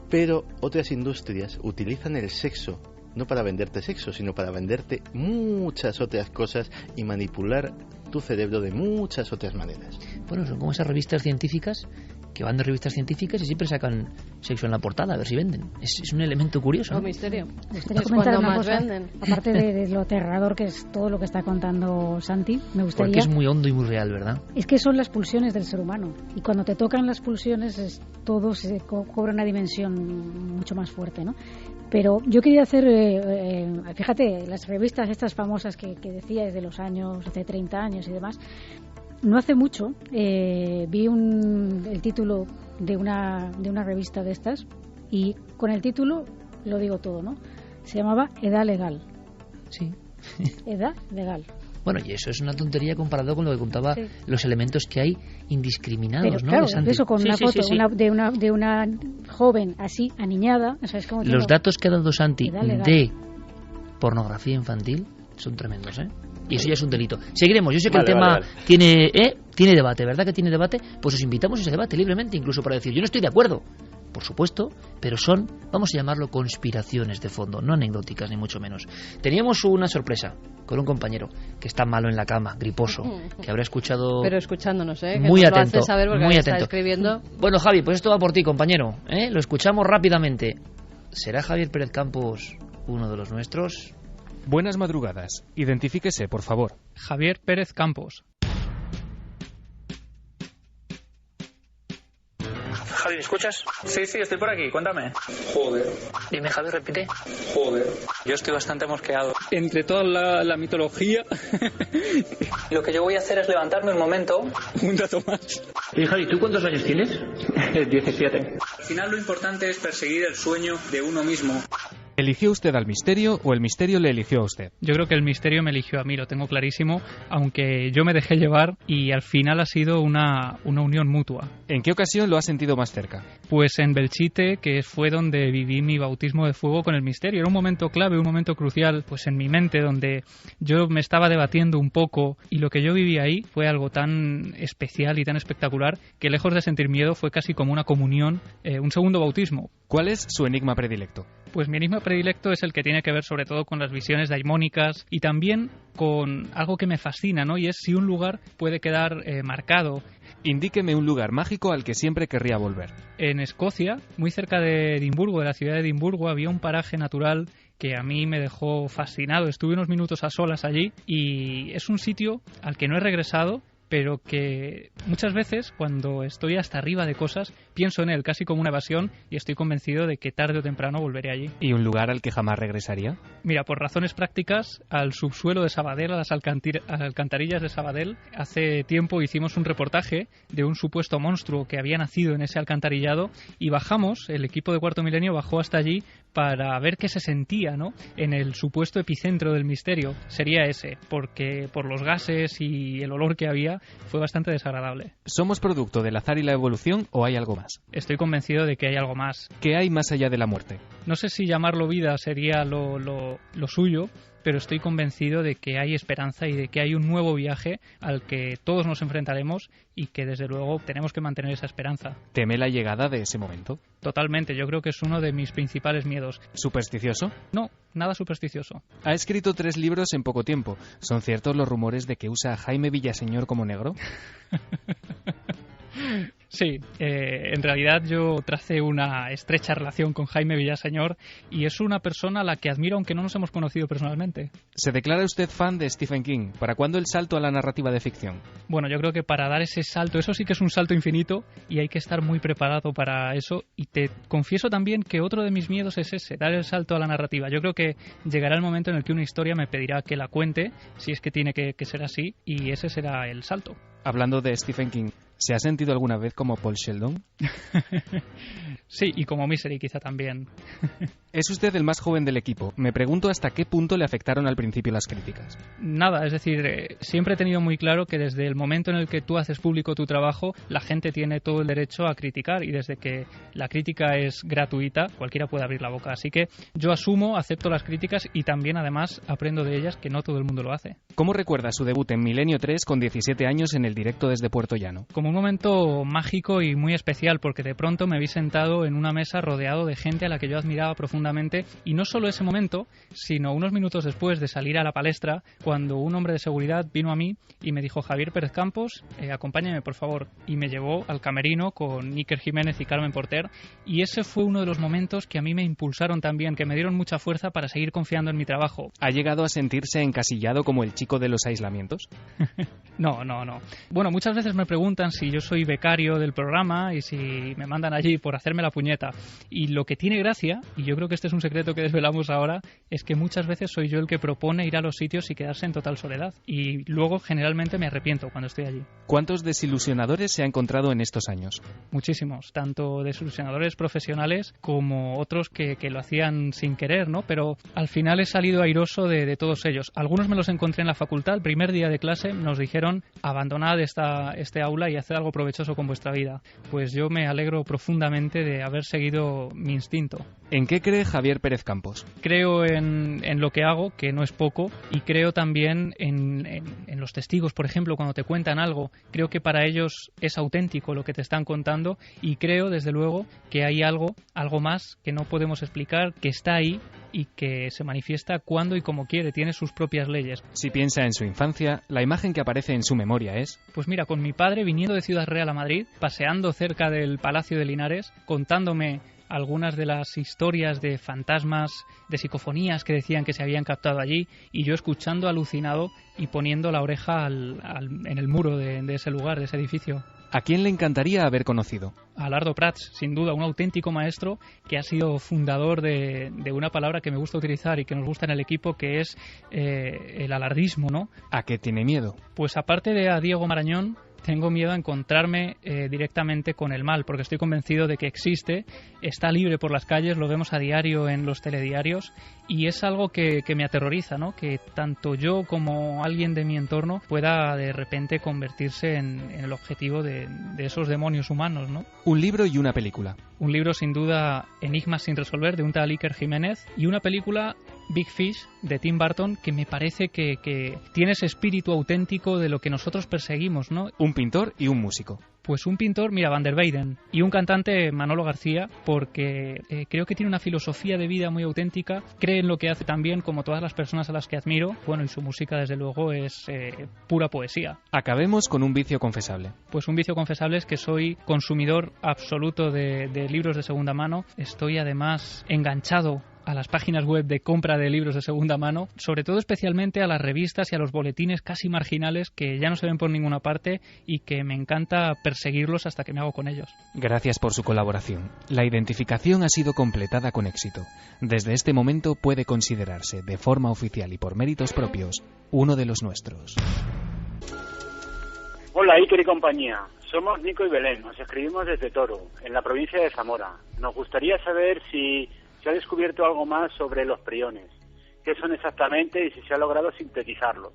Pero otras industrias utilizan el sexo no para venderte sexo, sino para venderte muchas otras cosas y manipular tu cerebro de muchas otras maneras. Bueno, son como esas revistas científicas que van de revistas científicas y siempre sacan sexo en la portada a ver si venden. Es un elemento curioso, ¿no? Un misterio. Me gustaría comentar una cosa, aparte de lo aterrador que es todo lo que está contando Santi, me gustaría... Porque es muy hondo y muy real, ¿verdad? Es que son las pulsiones del ser humano. Y cuando te tocan las pulsiones, todo se cobra una dimensión mucho más fuerte, ¿no? Pero yo quería hacer, fíjate, las revistas estas famosas que decía desde los años, hace 30 años y demás, no hace mucho vi el título de una revista de estas, y con el título lo digo todo, ¿no? Se llamaba Edad Legal. Sí. Edad Legal. Bueno, y eso es una tontería comparado con lo que contaba, sí, los elementos que hay indiscriminados, pero, ¿no? Claro, eso con una foto de una joven así, aniñada. O sea, es como los datos que ha dado Santi de pornografía infantil son tremendos, ¿eh? Y eso ya es un delito. Seguiremos. Yo sé que el tema tiene debate, ¿verdad que tiene debate? Pues os invitamos a ese debate libremente, incluso para decir, yo no estoy de acuerdo, por supuesto, pero son, vamos a llamarlo, conspiraciones de fondo, no anecdóticas ni mucho menos. Teníamos una sorpresa con un compañero que está malo en la cama, griposo, que habrá escuchado... Pero escuchándonos, ¿eh? Muy que atento, lo hace saber porque muy está atento. Escribiendo. Bueno, Javi, pues esto va por ti, compañero, ¿eh? Lo escuchamos rápidamente. ¿Será Javier Pérez Campos uno de los nuestros? Buenas madrugadas. Identifíquese, por favor. Javier Pérez Campos. Javi, ¿me escuchas? Sí, estoy por aquí, cuéntame. Joder. Dime, Javi, repite. Joder. Yo estoy bastante mosqueado. Entre toda la mitología... Lo que yo voy a hacer es levantarme un momento. Un dato más. Y Javi, ¿tú cuántos años tienes? 17. Al final lo importante es perseguir el sueño de uno mismo. ¿Eligió usted al misterio o el misterio le eligió a usted? Yo creo que el misterio me eligió a mí, lo tengo clarísimo, aunque yo me dejé llevar y al final ha sido una unión mutua. ¿En qué ocasión lo ha sentido más cerca? Pues en Belchite, que fue donde viví mi bautismo de fuego con el misterio. Era un momento clave, un momento crucial, pues en mi mente, donde yo me estaba debatiendo un poco y lo que yo viví ahí fue algo tan especial y tan espectacular que lejos de sentir miedo fue casi como una comunión, un segundo bautismo. ¿Cuál es su enigma predilecto? Pues mi enigma predilecto es el que tiene que ver sobre todo con las visiones daimónicas y también con algo que me fascina, ¿no? Y es si un lugar puede quedar marcado. Indíqueme un lugar mágico al que siempre querría volver. En Escocia, muy cerca de Edimburgo, de la ciudad de Edimburgo, había un paraje natural que a mí me dejó fascinado. Estuve unos minutos a solas allí y es un sitio al que no he regresado, pero que muchas veces cuando estoy hasta arriba de cosas pienso en él casi como una evasión y estoy convencido de que tarde o temprano volveré allí. ¿Y un lugar al que jamás regresaría? Mira, por razones prácticas, al subsuelo de Sabadell, a las alcantarillas de Sabadell. Hace tiempo hicimos un reportaje de un supuesto monstruo que había nacido en ese alcantarillado y bajamos, el equipo de Cuarto Milenio bajó hasta allí para ver qué se sentía, ¿no?, en el supuesto epicentro del misterio. Sería ese, porque por los gases y el olor que había fue bastante desagradable. ¿Somos producto del azar y la evolución o hay algo más? Estoy convencido de que hay algo más. ¿Qué hay más allá de la muerte? No sé si llamarlo vida sería lo suyo, pero estoy convencido de que hay esperanza y de que hay un nuevo viaje al que todos nos enfrentaremos y que desde luego tenemos que mantener esa esperanza. ¿Teme la llegada de ese momento? Totalmente, yo creo que es uno de mis principales miedos. ¿Supersticioso? No, nada supersticioso. Ha escrito 3 libros en poco tiempo. ¿Son ciertos los rumores de que usa a Jaime Villaseñor como negro? Sí, en realidad yo tracé una estrecha relación con Jaime Villaseñor y es una persona a la que admiro aunque no nos hemos conocido personalmente. ¿Se declara usted fan de Stephen King? ¿Para cuándo el salto a la narrativa de ficción? Bueno, yo creo que para dar ese salto, eso sí que es un salto infinito y hay que estar muy preparado para eso, y te confieso también que otro de mis miedos es ese, dar el salto a la narrativa. Yo creo que llegará el momento en el que una historia me pedirá que la cuente, si es que tiene que ser así, y ese será el salto. Hablando de Stephen King, ¿se ha sentido alguna vez como Paul Sheldon? Sí, y como Misery quizá también. Es usted el más joven del equipo. Me pregunto hasta qué punto le afectaron al principio las críticas. Nada, es decir, siempre he tenido muy claro que desde el momento en el que tú haces público tu trabajo, la gente tiene todo el derecho a criticar, y desde que la crítica es gratuita, cualquiera puede abrir la boca. Así que yo asumo, acepto las críticas y también además aprendo de ellas, que no todo el mundo lo hace. ¿Cómo recuerda su debut en Milenio 3 con 17 años en el directo desde Puerto Llano? Como un momento mágico y muy especial, porque de pronto me vi sentado en una mesa rodeado de gente a la que yo admiraba profundamente, y no solo ese momento, sino unos minutos después de salir a la palestra, cuando un hombre de seguridad vino a mí y me dijo: Javier Pérez Campos, acompáñame por favor, y me llevó al camerino con Iker Jiménez y Carmen Porter, y ese fue uno de los momentos que a mí me impulsaron también, que me dieron mucha fuerza para seguir confiando en mi trabajo. ¿Ha llegado a sentirse encasillado como el chico de los aislamientos? No. Bueno, muchas veces me preguntan si yo soy becario del programa y si me mandan allí por hacerme la puñeta, y lo que tiene gracia, y yo creo que este es un secreto que desvelamos ahora, es que muchas veces soy yo el que propone ir a los sitios y quedarse en total soledad, y luego generalmente me arrepiento cuando estoy allí. ¿Cuántos desilusionadores se ha encontrado en estos años? Muchísimos, tanto desilusionadores profesionales como otros que lo hacían sin querer, ¿no? Pero al final he salido airoso de todos ellos. Algunos me los encontré en la facultad. El primer día de clase nos dijeron: abandonad este aula y haced algo provechoso con vuestra vida. Pues yo me alegro profundamente de haber seguido mi instinto. ¿En qué cree Javier Pérez Campos? Creo en lo que hago, que no es poco, y creo también en los testigos, por ejemplo, cuando te cuentan algo. Creo que para ellos es auténtico lo que te están contando, y creo, desde luego, que hay algo más que no podemos explicar, que está ahí y que se manifiesta cuando y como quiere, tiene sus propias leyes. Si piensa en su infancia, la imagen que aparece en su memoria es... Pues mira, con mi padre viniendo de Ciudad Real a Madrid, paseando cerca del Palacio de Linares, contándome algunas de las historias de fantasmas, de psicofonías que decían que se habían captado allí, y yo escuchando alucinado y poniendo la oreja en el muro de ese lugar, de ese edificio. ¿A quién le encantaría haber conocido? A Lardo Prats, sin duda, un auténtico maestro que ha sido fundador de una palabra que me gusta utilizar y que nos gusta en el equipo, que es el alardismo, ¿no? ¿A qué tiene miedo? Pues aparte de a Diego Marañón, tengo miedo a encontrarme directamente con el mal, porque estoy convencido de que existe, está libre por las calles, lo vemos a diario en los telediarios, y es algo que me aterroriza, ¿no? Que tanto yo como alguien de mi entorno pueda de repente convertirse en el objetivo de esos demonios humanos, ¿no? Un libro y una película. Un libro, sin duda, Enigmas sin resolver, de un tal Iker Jiménez, y una película, Big Fish, de Tim Burton, que me parece que tiene ese espíritu auténtico de lo que nosotros perseguimos, ¿no? Un pintor y un músico. Pues un pintor, mira, Van der Weyden, y un cantante, Manolo García, porque creo que tiene una filosofía de vida muy auténtica, cree en lo que hace también, como todas las personas a las que admiro, bueno, y su música, desde luego, es pura poesía. Acabemos con un vicio confesable. Pues un vicio confesable es que soy consumidor absoluto de libros de segunda mano, estoy además enganchado a las páginas web de compra de libros de segunda mano, sobre todo especialmente a las revistas y a los boletines casi marginales que ya no se ven por ninguna parte y que me encanta perseguirlos hasta que me hago con ellos. Gracias por su colaboración. La identificación ha sido completada con éxito. Desde este momento puede considerarse, de forma oficial y por méritos propios, uno de los nuestros. Hola, Iker y compañía. Somos Nico y Belén. Nos escribimos desde Toro, en la provincia de Zamora. Nos gustaría saber si se ha descubierto algo más sobre los priones, qué son exactamente y si se ha logrado sintetizarlos.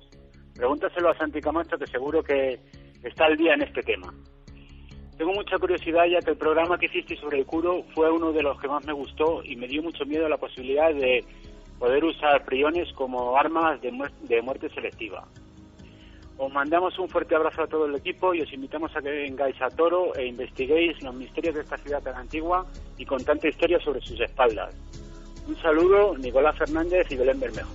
Pregúntaselo a Santi Camacho, que seguro que está al día en este tema. Tengo mucha curiosidad, ya que el programa que hiciste sobre el Kuro fue uno de los que más me gustó y me dio mucho miedo la posibilidad de poder usar priones como armas de muerte selectiva. Os mandamos un fuerte abrazo a todo el equipo y os invitamos a que vengáis a Toro e investiguéis los misterios de esta ciudad tan antigua y con tanta historia sobre sus espaldas. Un saludo, Nicolás Fernández y Belén Bermejo.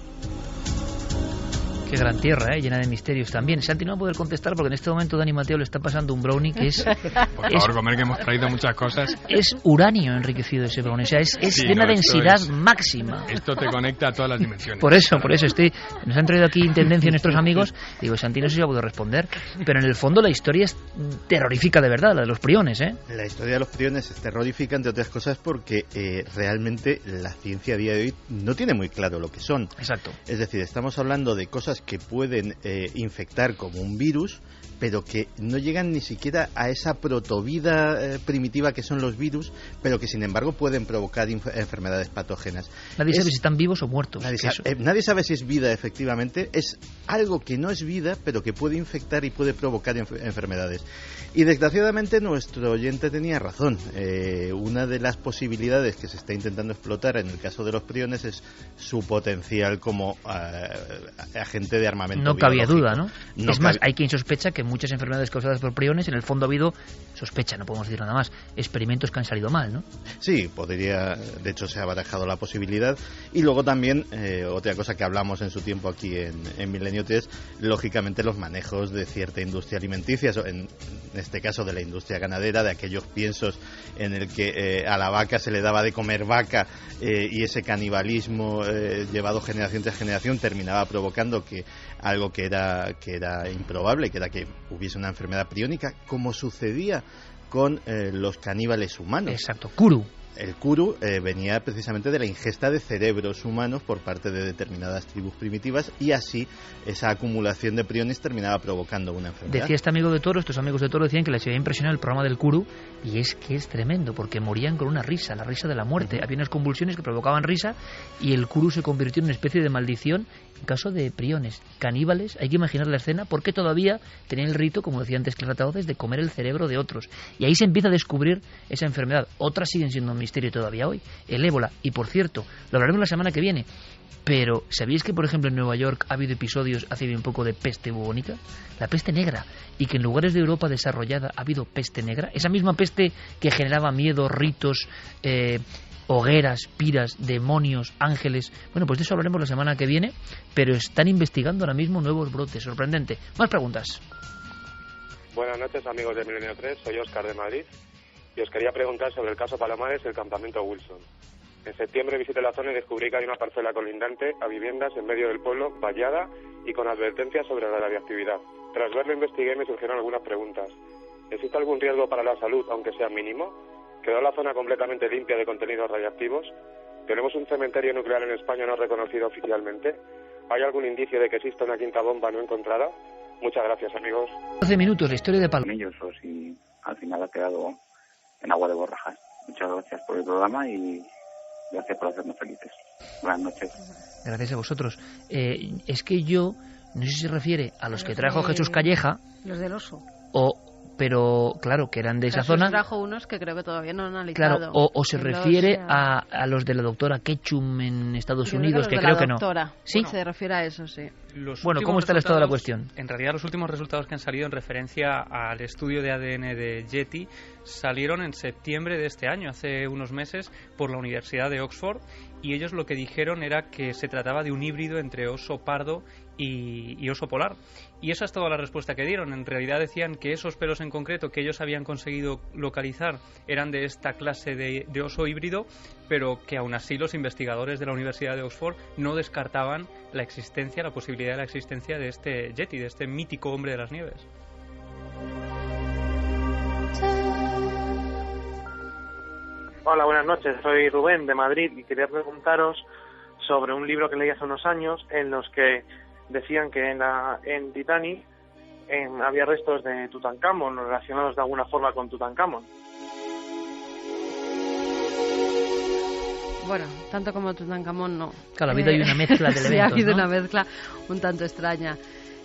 Qué gran tierra, llena de misterios también. Santi no va a poder contestar porque en este momento Dani Mateo le está pasando un brownie que es... Por favor, comer, que hemos traído muchas cosas. Es uranio enriquecido ese brownie, o sea, es sí, de una densidad máxima. Esto te conecta a todas las dimensiones. Por eso nos han traído aquí intendencia nuestros amigos. Digo, Santi no sé si va a poder responder, pero en el fondo la historia es terrorífica de verdad, la de los priones, ¿eh? La historia de los priones es terrorífica, entre otras cosas, porque realmente la ciencia a día de hoy no tiene muy claro lo que son. Exacto. Es decir, estamos hablando de cosas que pueden infectar como un virus, pero que no llegan ni siquiera a esa protovida primitiva que son los virus, pero que sin embargo pueden provocar enfermedades patógenas. Nadie sabe si están vivos o muertos. Nadie sabe si es vida, efectivamente. Es algo que no es vida, pero que puede infectar y puede provocar enfermedades. Y desgraciadamente nuestro oyente tenía razón. Una de las posibilidades que se está intentando explotar en el caso de los priones es su potencial como agente de armamento no cabía biológico. Duda, ¿no? Es más, hay quien sospecha que muchas enfermedades causadas por priones, en el fondo ha habido, sospecha, no podemos decir nada más, experimentos que han salido mal, ¿no? Sí, podría, de hecho se ha barajado la posibilidad. Y luego también, otra cosa que hablamos en su tiempo aquí en Milenio T es, lógicamente, los manejos de cierta industria alimenticia, en este caso de la industria ganadera, de aquellos piensos en el que a la vaca se le daba de comer vaca y ese canibalismo llevado generación tras generación terminaba provocando que algo que era improbable, que era que hubiese una enfermedad priónica, como sucedía con los caníbales humanos. Exacto, Kuru. El Kuru venía precisamente de la ingesta de cerebros humanos por parte de determinadas tribus primitivas, y así esa acumulación de priones terminaba provocando una enfermedad. Decía este amigo de Toro, estos amigos de Toro decían que les había impresionado el programa del Kuru, y es que es tremendo, porque morían con una risa, la risa de la muerte. Había unas convulsiones que provocaban risa, y el Kuru se convirtió en una especie de maldición en caso de priones caníbales. Hay que imaginar la escena, porque todavía tenían el rito, como decía antes Clara Tauces, de comer el cerebro de otros, y ahí se empieza a descubrir esa enfermedad. Otras siguen siendo un misterio todavía hoy, el ébola, y por cierto, lo hablaremos la semana que viene, pero ¿sabíais que por ejemplo en Nueva York ha habido episodios hace bien poco de peste bubónica? La peste negra, y que en lugares de Europa desarrollada ha habido peste negra, esa misma peste que generaba miedo, ritos, hogueras, piras, demonios, ángeles. Bueno, pues de eso hablaremos la semana que viene, pero están investigando ahora mismo nuevos brotes. Sorprendente. Más preguntas. Buenas noches, amigos de Milenio 3, soy Óscar de Madrid y os quería preguntar sobre el caso Palomares y el campamento Wilson. En septiembre visité la zona y descubrí que hay una parcela colindante a viviendas en medio del pueblo, vallada y con advertencias sobre la radiactividad. Tras verlo investigué y me surgieron algunas preguntas. ¿Existe algún riesgo para la salud, aunque sea mínimo? ¿Quedó la zona completamente limpia de contenidos radiactivos? ¿Tenemos un cementerio nuclear en España no reconocido oficialmente? ¿Hay algún indicio de que exista una quinta bomba no encontrada? Muchas gracias, amigos. 12 minutos, la historia de Paloma. Y al final ha quedado en agua de borrajas. Muchas gracias por el programa y gracias por hacernos felices. Buenas noches. Gracias a vosotros. Es que yo, no sé si se refiere a los que trajo Jesús Calleja. Los del oso. Pero claro, que eran de esa Jesús zona. Trajo unos que creo que todavía no han analizado. Claro, o se refiere a los de la doctora Ketchum en Estados Unidos, que creo que no. Sí, se refiere a eso, sí. Bueno, ¿cómo está el estado de la cuestión? En realidad, los últimos resultados que han salido en referencia al estudio de ADN de Yeti salieron en septiembre de este año, hace unos meses, por la Universidad de Oxford, y ellos lo que dijeron era que se trataba de un híbrido entre oso pardo y oso polar. Y esa es toda la respuesta que dieron. En realidad decían que esos pelos en concreto que ellos habían conseguido localizar eran de esta clase de oso híbrido, pero que aún así los investigadores de la Universidad de Oxford no descartaban la posibilidad de la existencia de este Yeti, de este mítico hombre de las nieves. Hola, buenas noches. Soy Rubén de Madrid y quería preguntaros sobre un libro que leí hace unos años en los que decían que en Titanic había restos de Tutankamón relacionados de alguna forma con Tutankamón. Bueno, tanto como Tutankamón no. Claro, ha habido una mezcla de elementos, sí, ha habido ¿no? una mezcla un tanto extraña.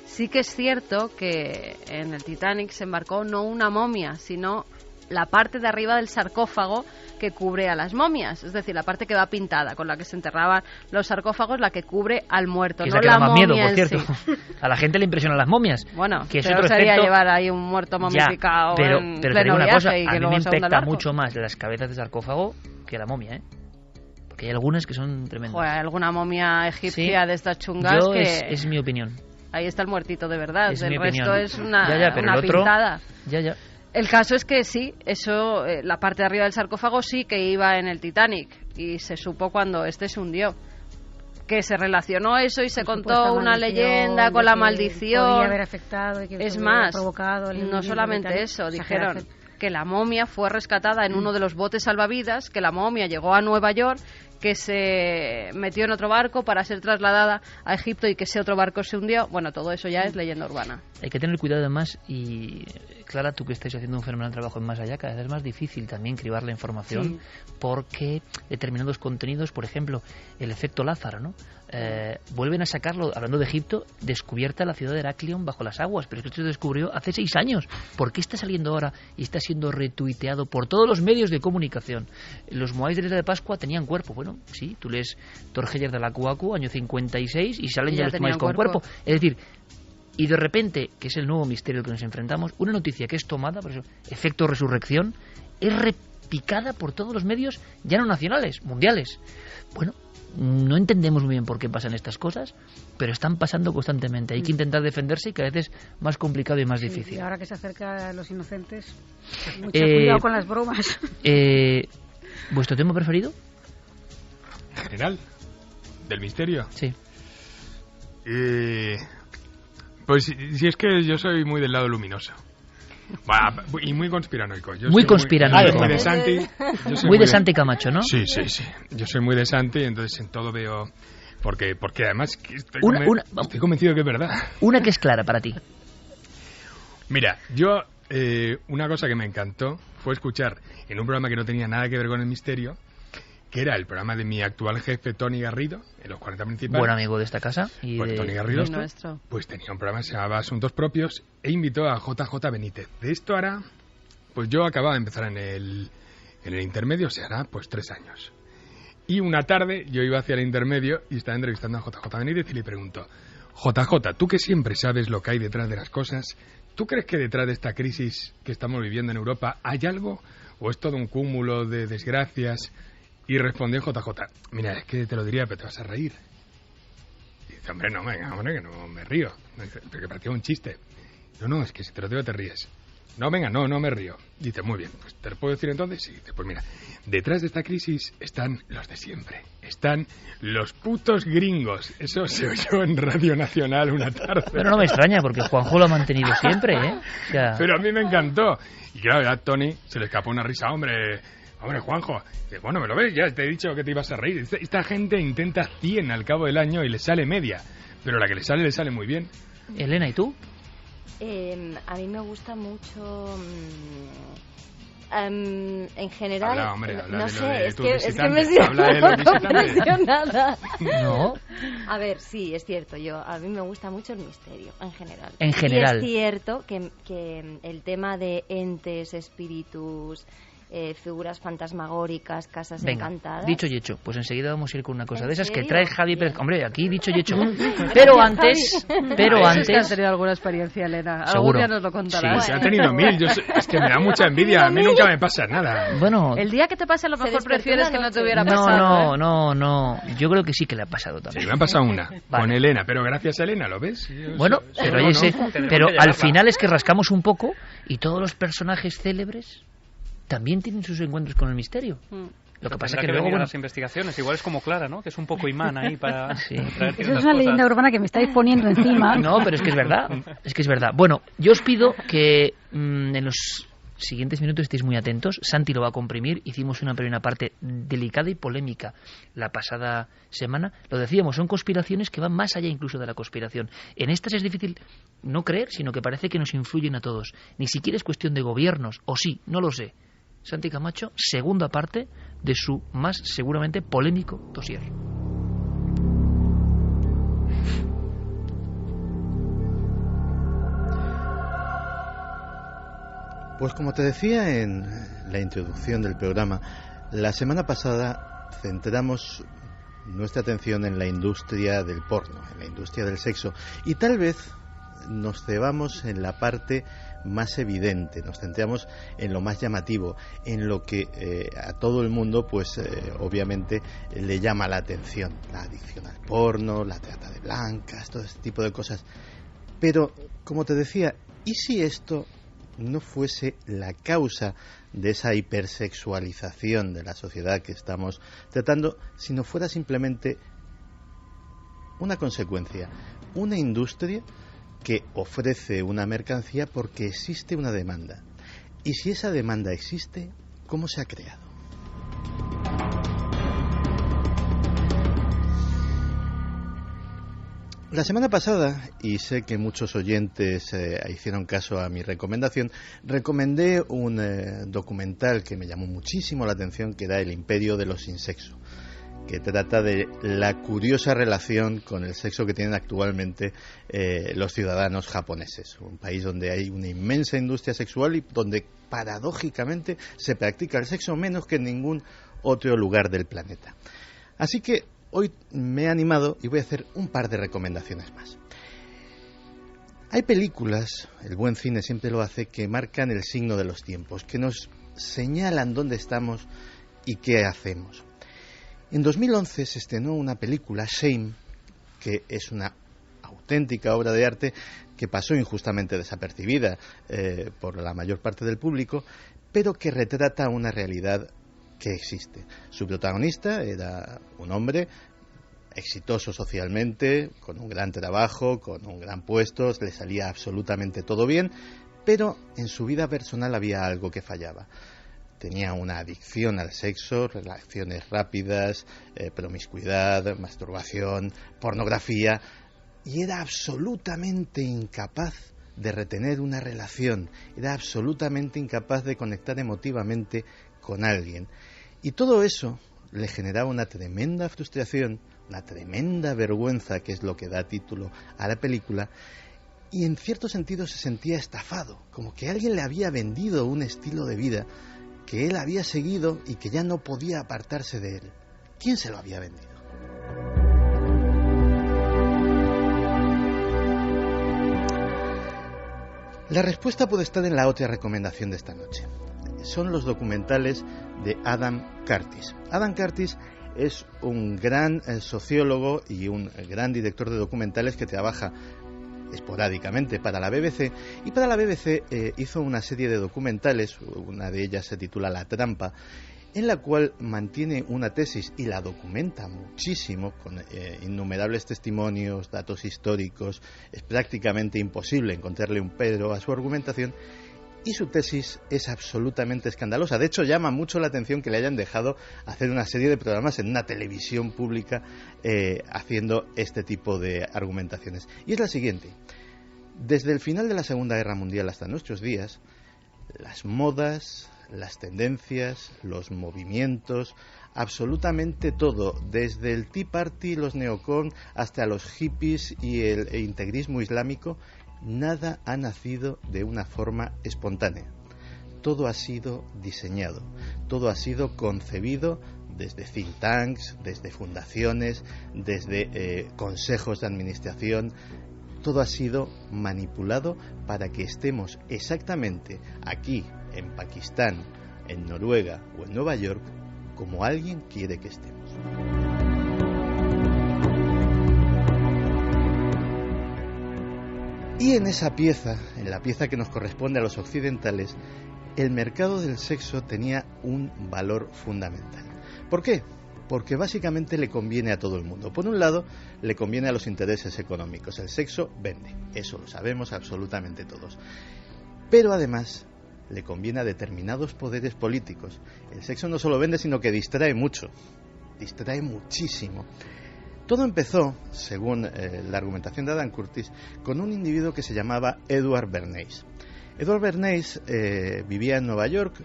Sí que es cierto que en el Titanic se embarcó no una momia, sino la parte de arriba del sarcófago que cubre a las momias, es decir, la parte que va pintada, con la que se enterraban los sarcófagos, la que cubre al muerto, que no la momia miedo, por cierto. Sí. A la gente le impresionan las momias. Bueno, que pero sería llevar ahí un muerto momificado pero en te pleno digo una viaje cosa, y que a mí luego me se hunda el impacta barco. mucho más las cabezas de sarcófago que la momia, ¿eh? Porque hay algunas que son tremendas. Joder, alguna momia egipcia de estas chungas es mi opinión. Ahí está el muertito de verdad, es el resto es una pero el otro, pintada. Ya. El caso es que sí, eso, la parte de arriba del sarcófago sí que iba en el Titanic y se supo cuando este se hundió. Que se relacionó eso y se contó una leyenda con la maldición. Podía haber afectado y que es más, provocado no solamente eso, dijeron que la momia fue rescatada en uno de los botes salvavidas, que la momia llegó a Nueva York, que se metió en otro barco para ser trasladada a Egipto y que ese otro barco se hundió. Bueno, todo eso ya es leyenda urbana. Hay que tener cuidado además y, Clara, tú que estáis haciendo un fenomenal trabajo en Más Allá, cada vez es más difícil también cribar la información porque determinados contenidos, por ejemplo, el efecto Lázaro, ¿no? Vuelven a sacarlo, hablando de Egipto, descubierta la ciudad de Heraclión bajo las aguas, pero es que esto se descubrió hace 6 años. ¿Por qué está saliendo ahora y está siendo retuiteado por todos los medios de comunicación? Los moáis de la Isla de Pascua tenían cuerpo. Bueno, sí, tú lees Torgeyer de la Cuacu, año 56, y salen ya los moáis con cuerpo. Es decir, y de repente, que es el nuevo misterio al que nos enfrentamos, una noticia que es tomada, por eso, efecto resurrección, es repicada por todos los medios, ya no nacionales, mundiales. Bueno, no entendemos muy bien por qué pasan estas cosas, pero están pasando constantemente. Hay que intentar defenderse y cada vez es más complicado y más difícil. Y ahora que se acerca a los inocentes, mucho cuidado con las bromas. ¿Vuestro tema preferido? ¿En general? ¿Del misterio? Sí. Pues si es que yo soy muy del lado luminoso. Y muy conspiranoico. Muy conspiranoico. Muy de Santi. Muy de Santi Camacho, ¿no? Sí. Yo soy muy de Santi, entonces en todo veo... Porque además estoy convencido de que es verdad. Una que es clara para ti. Mira, yo... una cosa que me encantó fue escuchar en un programa que no tenía nada que ver con el misterio, que era el programa de mi actual jefe Tony Garrido, en los 40 principales. Buen amigo de esta casa. Y pues Tony Garrido pues tenía un programa que se llamaba Asuntos Propios e invitó a JJ Benítez. De esto hará, pues yo acababa de empezar en el intermedio, se hará pues 3 años. Y una tarde yo iba hacia el intermedio y estaba entrevistando a JJ Benítez y le pregunto: JJ, tú que siempre sabes lo que hay detrás de las cosas, ¿tú crees que detrás de esta crisis que estamos viviendo en Europa hay algo o es todo un cúmulo de desgracias? Y respondió JJ: mira, es que te lo diría, pero te vas a reír. Y dice: hombre, no, venga, hombre, que no me río. Pero que parecía un chiste. No, es que si te lo digo te ríes. No, venga, no me río. Dice, muy bien, pues te lo puedo decir entonces. Sí, dice, pues mira, detrás de esta crisis están los de siempre. Están los putos gringos. Eso se oyó en Radio Nacional una tarde. Pero no me extraña, porque Juanjo lo ha mantenido siempre, ¿eh? O sea... Pero a mí me encantó. Y claro, a Tony se le escapó una risa. Hombre, Juanjo. Dice, bueno, me lo ves, ya te he dicho que te ibas a reír. Esta gente intenta 100 al cabo del año y le sale media. Pero la que le sale muy bien. Elena, ¿y tú? A mí me gusta mucho... en general, habla no de sé, es que me siento impresionada. No. A ver, sí, es cierto, a mí me gusta mucho el misterio, en general. En general. Y es cierto que el tema de entes, espíritus, figuras fantasmagóricas, casas encantadas... Dicho y hecho, pues enseguida vamos a ir con una cosa de esas que trae Javi Pérez. Hombre, aquí dicho y hecho. Pero antes... Es que has tenido alguna experiencia, Elena. Algún día nos lo contarás. Sí, se ha tenido 1000. Es que me da mucha envidia. A mí nunca me pasa nada. Bueno... El día que te pase, a lo mejor prefieres que no te hubiera pasado. No. Yo creo que sí que le ha pasado también. Sí, me ha pasado una. Vale. Con Elena, pero gracias a Elena, ¿lo ves? Bueno, pero al final es que rascamos un poco y todos los personajes célebres también tienen sus encuentros con el misterio. Lo que pasa es que luego las investigaciones, igual es como Clara, ¿no? Que es un poco imán ahí para... Sí. Eso es una leyenda urbana que me estáis poniendo encima. No, pero es que es verdad. Bueno, yo os pido que en los siguientes minutos estéis muy atentos. Santi lo va a comprimir. Hicimos una primera parte delicada y polémica la pasada semana. Lo decíamos, son conspiraciones que van más allá incluso de la conspiración. En estas es difícil no creer, sino que parece que nos influyen a todos. Ni siquiera es cuestión de gobiernos, o sí, no lo sé. Santi Camacho, segunda parte de su más seguramente polémico dossier. Pues como te decía en la introducción del programa, la semana pasada centramos nuestra atención en la industria del porno, en la industria del sexo, y tal vez nos cebamos en la parte más evidente, nos centramos en lo más llamativo, en lo que a todo el mundo pues obviamente le llama la atención, la adicción al porno, la trata de blancas, todo este tipo de cosas. Pero como te decía, ¿y si esto no fuese la causa de esa hipersexualización de la sociedad que estamos tratando, sino fuera simplemente una consecuencia, una industria que ofrece una mercancía porque existe una demanda? Y si esa demanda existe, ¿cómo se ha creado? La semana pasada, y sé que muchos oyentes hicieron caso a mi recomendación, recomendé un documental que me llamó muchísimo la atención, que era El Imperio de los Sin Sexo, que trata de la curiosa relación con el sexo que tienen actualmente los ciudadanos japoneses, un país donde hay una inmensa industria sexual y donde paradójicamente se practica el sexo menos que en ningún otro lugar del planeta. Así que hoy me he animado y voy a hacer un par de recomendaciones más. Hay películas, el buen cine siempre lo hace, que marcan el signo de los tiempos, que nos señalan dónde estamos y qué hacemos. En 2011 se estrenó una película, Shame, que es una auténtica obra de arte que pasó injustamente desapercibida por la mayor parte del público, pero que retrata una realidad que existe. Su protagonista era un hombre exitoso socialmente, con un gran trabajo, con un gran puesto, le salía absolutamente todo bien, pero en su vida personal había algo que fallaba. Tenía una adicción al sexo, relaciones rápidas, promiscuidad, masturbación, pornografía, y era absolutamente incapaz de retener una relación, era absolutamente incapaz de conectar emotivamente con alguien. Y todo eso le generaba una tremenda frustración, una tremenda vergüenza, que es lo que da título a la película, y en cierto sentido se sentía estafado, como que alguien le había vendido un estilo de vida que él había seguido y que ya no podía apartarse de él. ¿Quién se lo había vendido? La respuesta puede estar en la otra recomendación de esta noche. Son los documentales de Adam Curtis. Adam Curtis es un gran sociólogo y un gran director de documentales que trabaja esporádicamente para la BBC, y para la BBC hizo una serie de documentales, una de ellas se titula La Trampa, en la cual mantiene una tesis y la documenta muchísimo, con innumerables testimonios, datos históricos. Es prácticamente imposible encontrarle un pero a su argumentación, y su tesis es absolutamente escandalosa. De hecho, llama mucho la atención que le hayan dejado hacer una serie de programas en una televisión pública haciendo este tipo de argumentaciones. Y es la siguiente: desde el final de la Segunda Guerra Mundial hasta nuestros días, las modas, las tendencias, los movimientos, absolutamente todo, desde el Tea Party, los neocon, hasta los hippies y el integrismo islámico, nada ha nacido de una forma espontánea. Todo ha sido diseñado, todo ha sido concebido desde think tanks, desde fundaciones, desde consejos de administración. Todo ha sido manipulado para que estemos exactamente aquí, en Pakistán, en Noruega o en Nueva York, como alguien quiere que estemos. Y en esa pieza, en la pieza que nos corresponde a los occidentales, el mercado del sexo tenía un valor fundamental. ¿Por qué? Porque básicamente le conviene a todo el mundo. Por un lado, le conviene a los intereses económicos. El sexo vende, eso lo sabemos absolutamente todos. Pero además, le conviene a determinados poderes políticos. El sexo no solo vende, sino que distrae mucho, distrae muchísimo. Todo empezó, según la argumentación de Adam Curtis, con un individuo que se llamaba Edward Bernays. Edward Bernays vivía en Nueva York,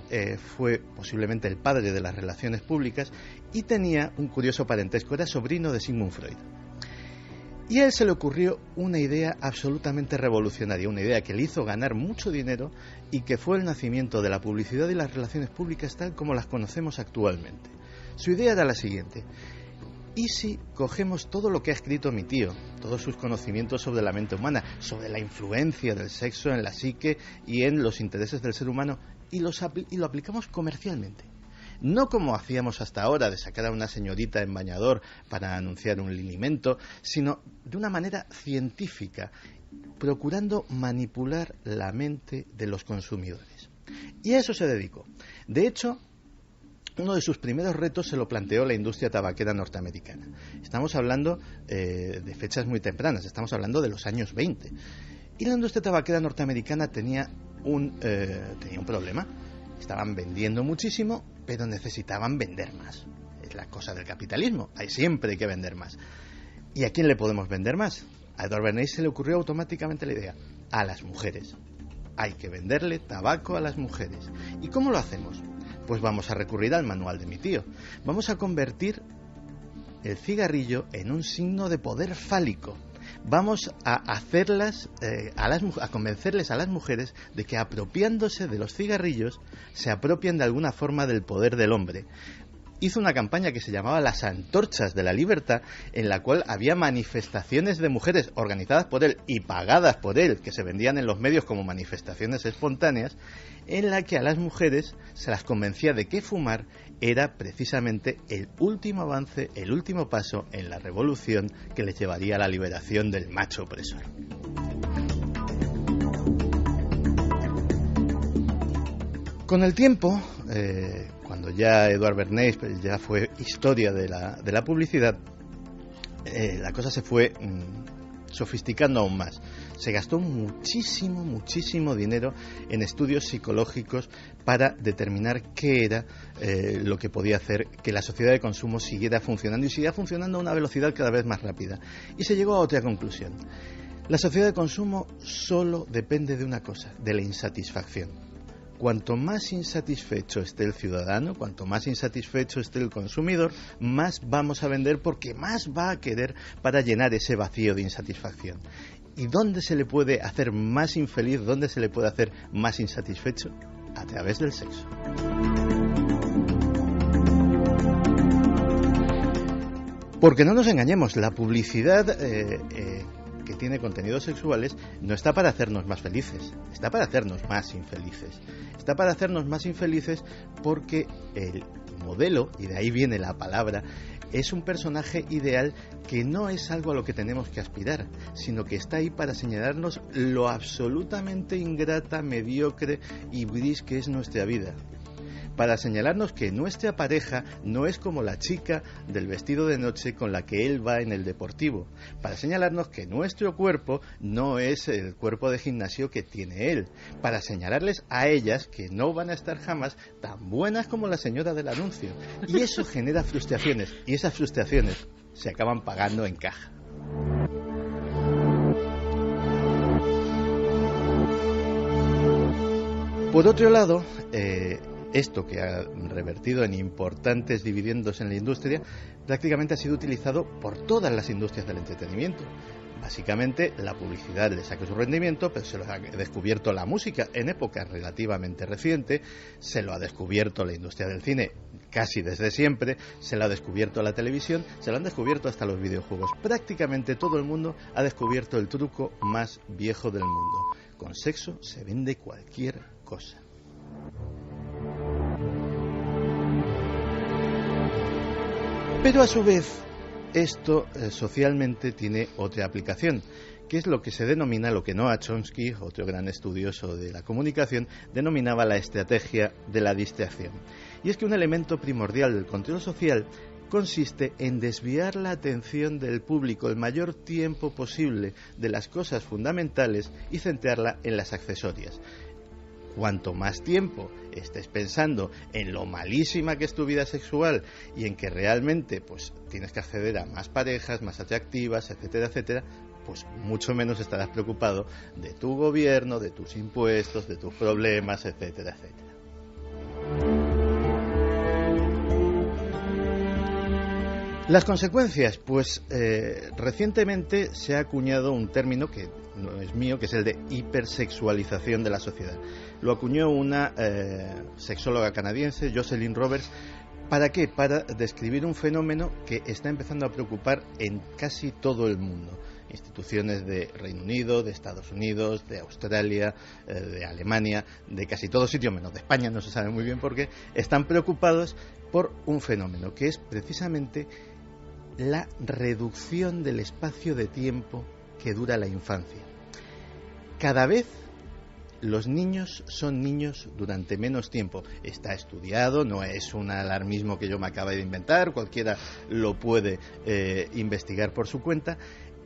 fue posiblemente el padre de las relaciones públicas y tenía un curioso parentesco, era sobrino de Sigmund Freud. Y a él se le ocurrió una idea absolutamente revolucionaria, una idea que le hizo ganar mucho dinero y que fue el nacimiento de la publicidad y las relaciones públicas tal como las conocemos actualmente. Su idea era la siguiente: ¿y si cogemos todo lo que ha escrito mi tío, todos sus conocimientos sobre la mente humana, sobre la influencia del sexo en la psique y en los intereses del ser humano, y lo aplicamos comercialmente? No como hacíamos hasta ahora, de sacar a una señorita en bañador para anunciar un linimento, sino de una manera científica, procurando manipular la mente de los consumidores. Y a eso se dedicó. De hecho, uno de sus primeros retos se lo planteó la industria tabaquera norteamericana. Estamos hablando de fechas muy tempranas, estamos hablando de los años 20. Y la industria tabaquera norteamericana tenía un problema. Estaban vendiendo muchísimo, pero necesitaban vender más. Es la cosa del capitalismo, siempre hay que vender más. ¿Y a quién le podemos vender más? A Edward Bernays se le ocurrió automáticamente la idea: a las mujeres. Hay que venderle tabaco a las mujeres. ¿Y cómo lo hacemos? Pues vamos a recurrir al manual de mi tío. Vamos a convertir el cigarrillo en un signo de poder fálico. Vamos a hacerlas, a convencerles a las mujeres de que, apropiándose de los cigarrillos, se apropian de alguna forma del poder del hombre. Hizo una campaña que se llamaba Las Antorchas de la Libertad, en la cual había manifestaciones de mujeres organizadas por él y pagadas por él, que se vendían en los medios como manifestaciones espontáneas, en la que a las mujeres se las convencía de que fumar era precisamente el último avance, el último paso en la revolución que les llevaría a la liberación del macho opresor. Con el tiempo, cuando ya Edward Bernays ya fue historia de la publicidad, la cosa se fue sofisticando aún más. Se gastó muchísimo dinero en estudios psicológicos para determinar qué era lo que podía hacer que la sociedad de consumo siguiera funcionando, y siguiera funcionando a una velocidad cada vez más rápida. Y se llegó a otra conclusión: la sociedad de consumo solo depende de una cosa, de la insatisfacción. Cuanto más insatisfecho esté el ciudadano, cuanto más insatisfecho esté el consumidor, más vamos a vender, porque más va a querer para llenar ese vacío de insatisfacción. ¿Y dónde se le puede hacer más infeliz, dónde se le puede hacer más insatisfecho? A través del sexo. Porque no nos engañemos, la publicidad que tiene contenidos sexuales no está para hacernos más felices, está para hacernos más infelices. Está para hacernos más infelices porque el modelo, y de ahí viene la palabra, Es un personaje ideal que no es algo a lo que tenemos que aspirar, sino que está ahí para señalarnos lo absolutamente ingrata, mediocre y gris que es nuestra vida. Para señalarnos que nuestra pareja no es como la chica del vestido de noche con la que él va en el deportivo. Para señalarnos que nuestro cuerpo no es el cuerpo de gimnasio que tiene él. Para señalarles a ellas que no van a estar jamás tan buenas como la señora del anuncio. Y eso genera frustraciones, y esas frustraciones se acaban pagando en caja. Por otro lado, esto que ha revertido en importantes dividendos en la industria prácticamente ha sido utilizado por todas las industrias del entretenimiento. Básicamente la publicidad le saca su rendimiento, pero se lo ha descubierto la música en época relativamente reciente, se lo ha descubierto la industria del cine casi desde siempre, se lo ha descubierto la televisión, se lo han descubierto hasta los videojuegos. Prácticamente todo el mundo ha descubierto el truco más viejo del mundo. Con sexo se vende cualquier cosa. Pero a su vez, esto socialmente tiene otra aplicación, que es lo que se denomina, lo que Noam Chomsky, otro gran estudioso de la comunicación, denominaba la estrategia de la distracción. Y es que un elemento primordial del control social consiste en desviar la atención del público el mayor tiempo posible de las cosas fundamentales y centrarla en las accesorias. Cuanto más tiempo estés pensando en lo malísima que es tu vida sexual y en que realmente pues tienes que acceder a más parejas, más atractivas, etcétera, etcétera, pues mucho menos estarás preocupado de tu gobierno, de tus impuestos, de tus problemas, etcétera, etcétera. Las consecuencias, pues recientemente se ha acuñado un término que no es mío, que es el de hipersexualización de la sociedad. Lo acuñó una sexóloga canadiense, Jocelyn Roberts. ¿Para qué? Para describir un fenómeno que está empezando a preocupar en casi todo el mundo. Instituciones de Reino Unido, de Estados Unidos, de Australia, de Alemania, de casi todo sitio, menos de España, no se sabe muy bien por qué, están preocupados por un fenómeno que es precisamente la reducción del espacio de tiempo que dura la infancia. Cada vez los niños son niños durante menos tiempo. Está estudiado, no es un alarmismo que yo me acabo de inventar, cualquiera lo puede investigar por su cuenta,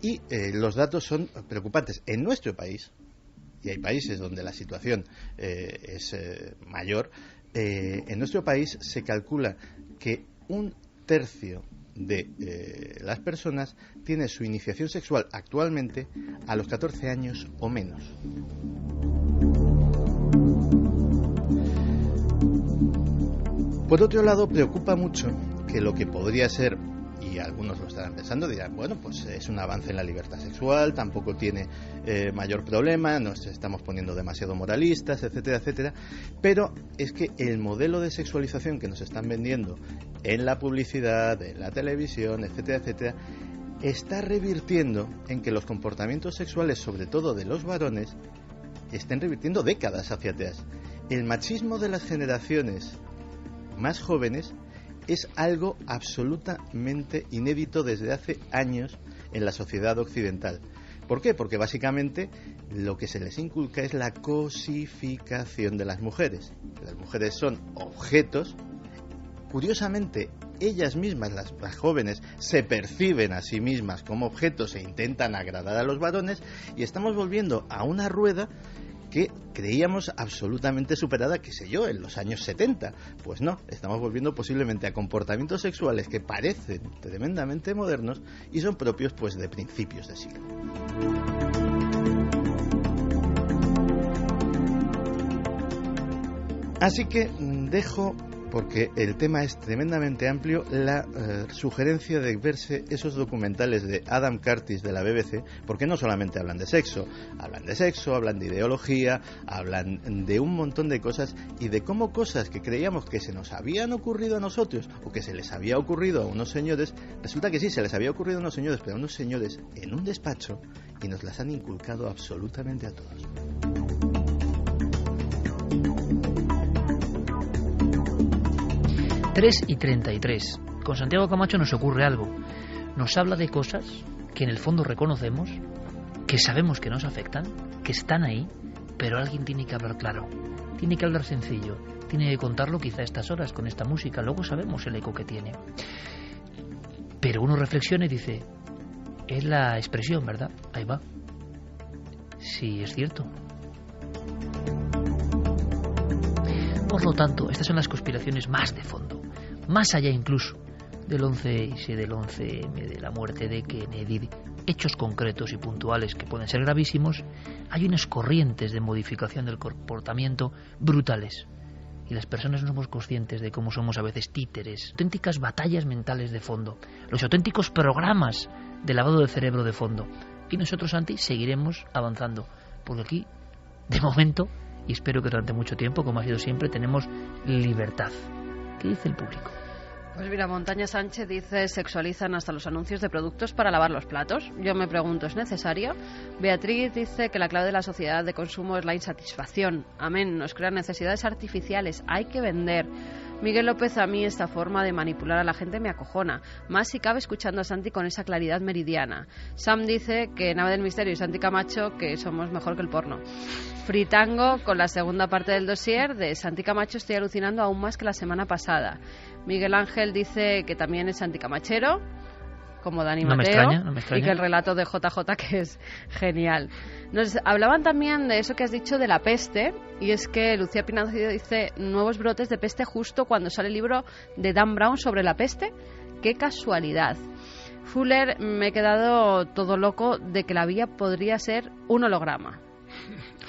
y los datos son preocupantes. En nuestro país, y hay países donde la situación es mayor, en nuestro país se calcula que 1/3 de las personas tiene su iniciación sexual actualmente a los 14 años o menos. Por otro lado, preocupa mucho que lo que podría ser, y algunos lo estarán pensando, dirán, bueno, pues es un avance en la libertad sexual, tampoco tiene mayor problema, nos estamos poniendo demasiado moralistas, etcétera, etcétera, pero es que el modelo de sexualización que nos están vendiendo en la publicidad, en la televisión, etcétera, etcétera, está revirtiendo en que los comportamientos sexuales, sobre todo de los varones, estén revirtiendo décadas hacia atrás. El machismo de las generaciones más jóvenes es algo absolutamente inédito desde hace años en la sociedad occidental. ¿Por qué? Porque básicamente lo que se les inculca es la cosificación de las mujeres. Las mujeres son objetos. Curiosamente, ellas mismas, las jóvenes, se perciben a sí mismas como objetos e intentan agradar a los varones, y estamos volviendo a una rueda que creíamos absolutamente superada, qué sé yo, en los años 70. Pues no, estamos volviendo posiblemente a comportamientos sexuales que parecen tremendamente modernos y son propios pues de principios de siglo. Así que dejo, porque el tema es tremendamente amplio, la sugerencia de verse esos documentales de Adam Curtis de la BBC, porque no solamente hablan de sexo, hablan de ideología, hablan de un montón de cosas, y de cómo cosas que creíamos que se nos habían ocurrido a nosotros o que se les había ocurrido a unos señores, resulta que sí, se les había ocurrido a unos señores, pero a unos señores en un despacho, y nos las han inculcado absolutamente a todos. ...3:33... con Santiago Camacho nos ocurre algo. Nos habla de cosas que en el fondo reconocemos, que sabemos que nos afectan, que están ahí, pero alguien tiene que hablar claro, tiene que hablar sencillo, tiene que contarlo quizá a estas horas con esta música, luego sabemos el eco que tiene. Pero uno reflexiona y dice, es la expresión, ¿verdad? Ahí va. Sí, es cierto. Por lo tanto, estas son las conspiraciones más de fondo, más allá incluso del 11S, del 11M, de la muerte de Kennedy, hechos concretos y puntuales que pueden ser gravísimos. Hay unas corrientes de modificación del comportamiento brutales. Y las personas no somos conscientes de cómo somos a veces títeres, auténticas batallas mentales de fondo, los auténticos programas de lavado de cerebro de fondo. Y nosotros, Santi, seguiremos avanzando, porque aquí, de momento, y espero que durante mucho tiempo, como ha sido siempre, tenemos libertad. ¿Qué dice el público? Pues mira, Montaña Sánchez dice, sexualizan hasta los anuncios de productos para lavar los platos. Yo me pregunto, ¿es necesario? Beatriz dice que la clave de la sociedad de consumo es la insatisfacción. Amén, nos crean necesidades artificiales, hay que vender. Miguel López, a mí esta forma de manipular a la gente me acojona, más si cabe escuchando a Santi con esa claridad meridiana. Sam dice que Nave del Misterio y Santi Camacho que somos mejor que el porno. Fritango, con la segunda parte del dossier de Santi Camacho estoy alucinando aún más que la semana pasada. Miguel Ángel dice que también es Santi Camachero, como Dani Mateo, no me extraña. Y que el relato de JJ que es genial. Nos hablaban también de eso que has dicho de la peste, y es que Lucía Pinacio dice nuevos brotes de peste justo cuando sale el libro de Dan Brown sobre la peste. ¡Qué casualidad! Fuller, me he quedado todo loco de que la vía podría ser un holograma.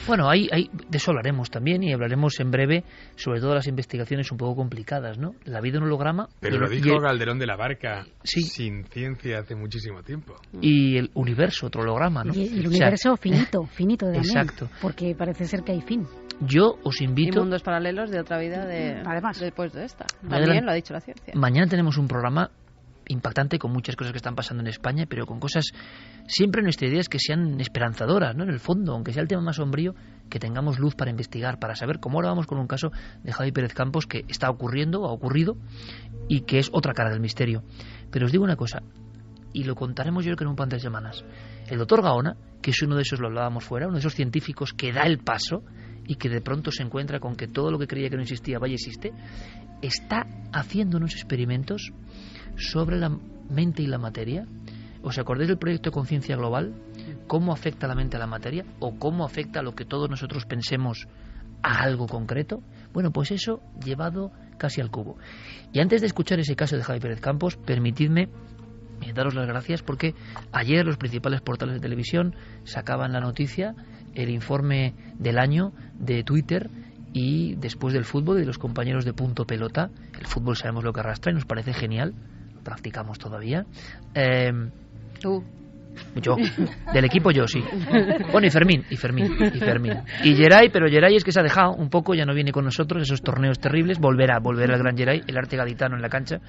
Bueno, de eso hablaremos también y hablaremos en breve sobre todas las investigaciones un poco complicadas, ¿no? La vida en holograma... Pero lo dijo Calderón de la Barca, sí, sin ciencia hace muchísimo tiempo. Y el universo, otro holograma, ¿no? Y el universo finito también. Exacto. Porque parece ser que hay fin. Yo os invito... Y mundos paralelos de otra vida además después de esta. También lo ha dicho la ciencia. Mañana tenemos un programa impactante con muchas cosas que están pasando en España, pero con cosas, siempre nuestra idea es que sean esperanzadoras, ¿no? En el fondo, aunque sea el tema más sombrío, que tengamos luz para investigar, para saber cómo. Ahora vamos con un caso de Javi Pérez Campos que está ocurriendo, ha ocurrido, y que es otra cara del misterio. Pero os digo una cosa, y lo contaremos yo creo que en un par de semanas. El doctor Gaona, que es uno de esos, lo hablábamos fuera, uno de esos científicos que da el paso y que de pronto se encuentra con que todo lo que creía que no existía, vaya, existe, está haciendo unos experimentos sobre la mente y la materia. ¿Os acordáis del proyecto de conciencia global? ¿Cómo afecta la mente a la materia? ¿O cómo afecta lo que todos nosotros pensemos a algo concreto? Bueno, pues eso llevado casi al cubo. Y antes de escuchar ese caso de Javi Pérez Campos, permitidme daros las gracias porque ayer los principales portales de televisión sacaban la noticia, el informe del año de Twitter, y después del fútbol y de los compañeros de Punto Pelota. El fútbol sabemos lo que arrastra y nos parece genial, lo practicamos todavía. Tú. Yo, del equipo yo, sí. Bueno, y Fermín. Y Geray, pero Geray es que se ha dejado un poco, ya no viene con nosotros, esos torneos terribles, volverá el gran Geray, el arte gaditano en la cancha,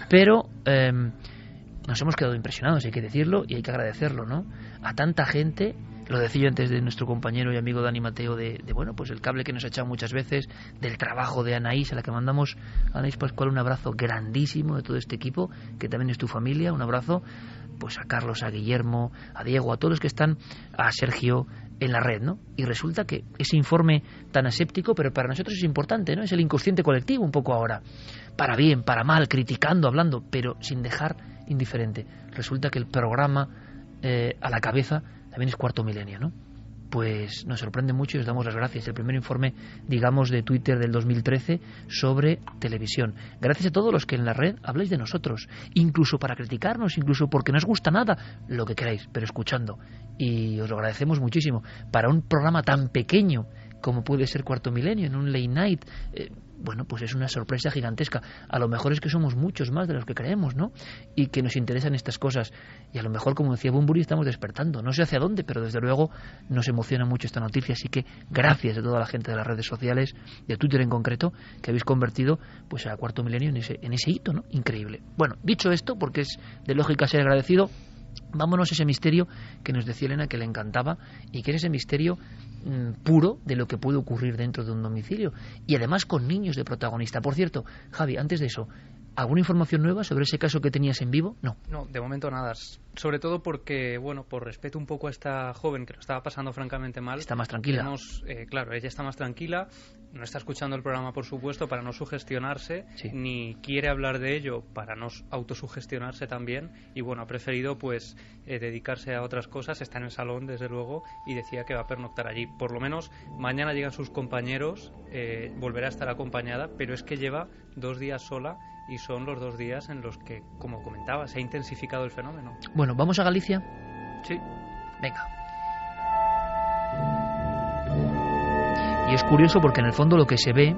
pero nos hemos quedado impresionados, hay que decirlo, y hay que agradecerlo, ¿no? A tanta gente. Lo decía yo antes de nuestro compañero y amigo Dani Mateo, de bueno, pues el cable que nos ha echado muchas veces, del trabajo de Anaís, a la que mandamos, Anaís Pascual, un abrazo grandísimo de todo este equipo, que también es tu familia, un abrazo, pues a Carlos, a Guillermo, a Diego, a todos los que están, a Sergio, en la red, ¿no? Y resulta que ese informe tan aséptico, pero para nosotros es importante, ¿no? Es el inconsciente colectivo un poco ahora, para bien, para mal, criticando, hablando, pero sin dejar indiferente. Resulta que el programa a la cabeza también es Cuarto Milenio, ¿no? Pues nos sorprende mucho y os damos las gracias. El primer informe, digamos, de Twitter del 2013 sobre televisión. Gracias a todos los que en la red habláis de nosotros, incluso para criticarnos, incluso porque no os gusta nada, lo que queráis, pero escuchando. Y os lo agradecemos muchísimo. Para un programa tan pequeño como puede ser Cuarto Milenio, en un late night, bueno, pues es una sorpresa gigantesca. A lo mejor es que somos muchos más de los que creemos, ¿no? Y que nos interesan estas cosas. Y a lo mejor, como decía Bunbury, estamos despertando. No sé hacia dónde, pero desde luego nos emociona mucho esta noticia. Así que gracias a toda la gente de las redes sociales, de Twitter en concreto, que habéis convertido pues a Cuarto Milenio en ese hito, ¿no? Increíble. Bueno, dicho esto, porque es de lógica ser agradecido, vámonos a ese misterio que nos decía Elena que le encantaba y que es ese misterio puro de lo que puede ocurrir dentro de un domicilio y además con niños de protagonista. Por cierto, Javi, antes de eso, ¿Alguna información nueva sobre ese caso que tenías en vivo? No. No, de momento nada. Sobre todo porque, bueno, por respeto un poco a esta joven que lo estaba pasando francamente mal. Está más tranquila. Claro, ella está más tranquila, no está escuchando el programa, por supuesto, para no sugestionarse, ni quiere hablar de ello para no autosugestionarse también, y bueno, ha preferido pues dedicarse a otras cosas. Está en el salón, desde luego, y decía que va a pernoctar allí. Por lo menos mañana llegan sus compañeros, volverá a estar acompañada, pero es que lleva 2 días sola, y son los 2 días en los que, como comentaba, se ha intensificado el fenómeno. Bueno, ¿vamos a Galicia? Sí. Venga. Y es curioso porque en el fondo lo que se ve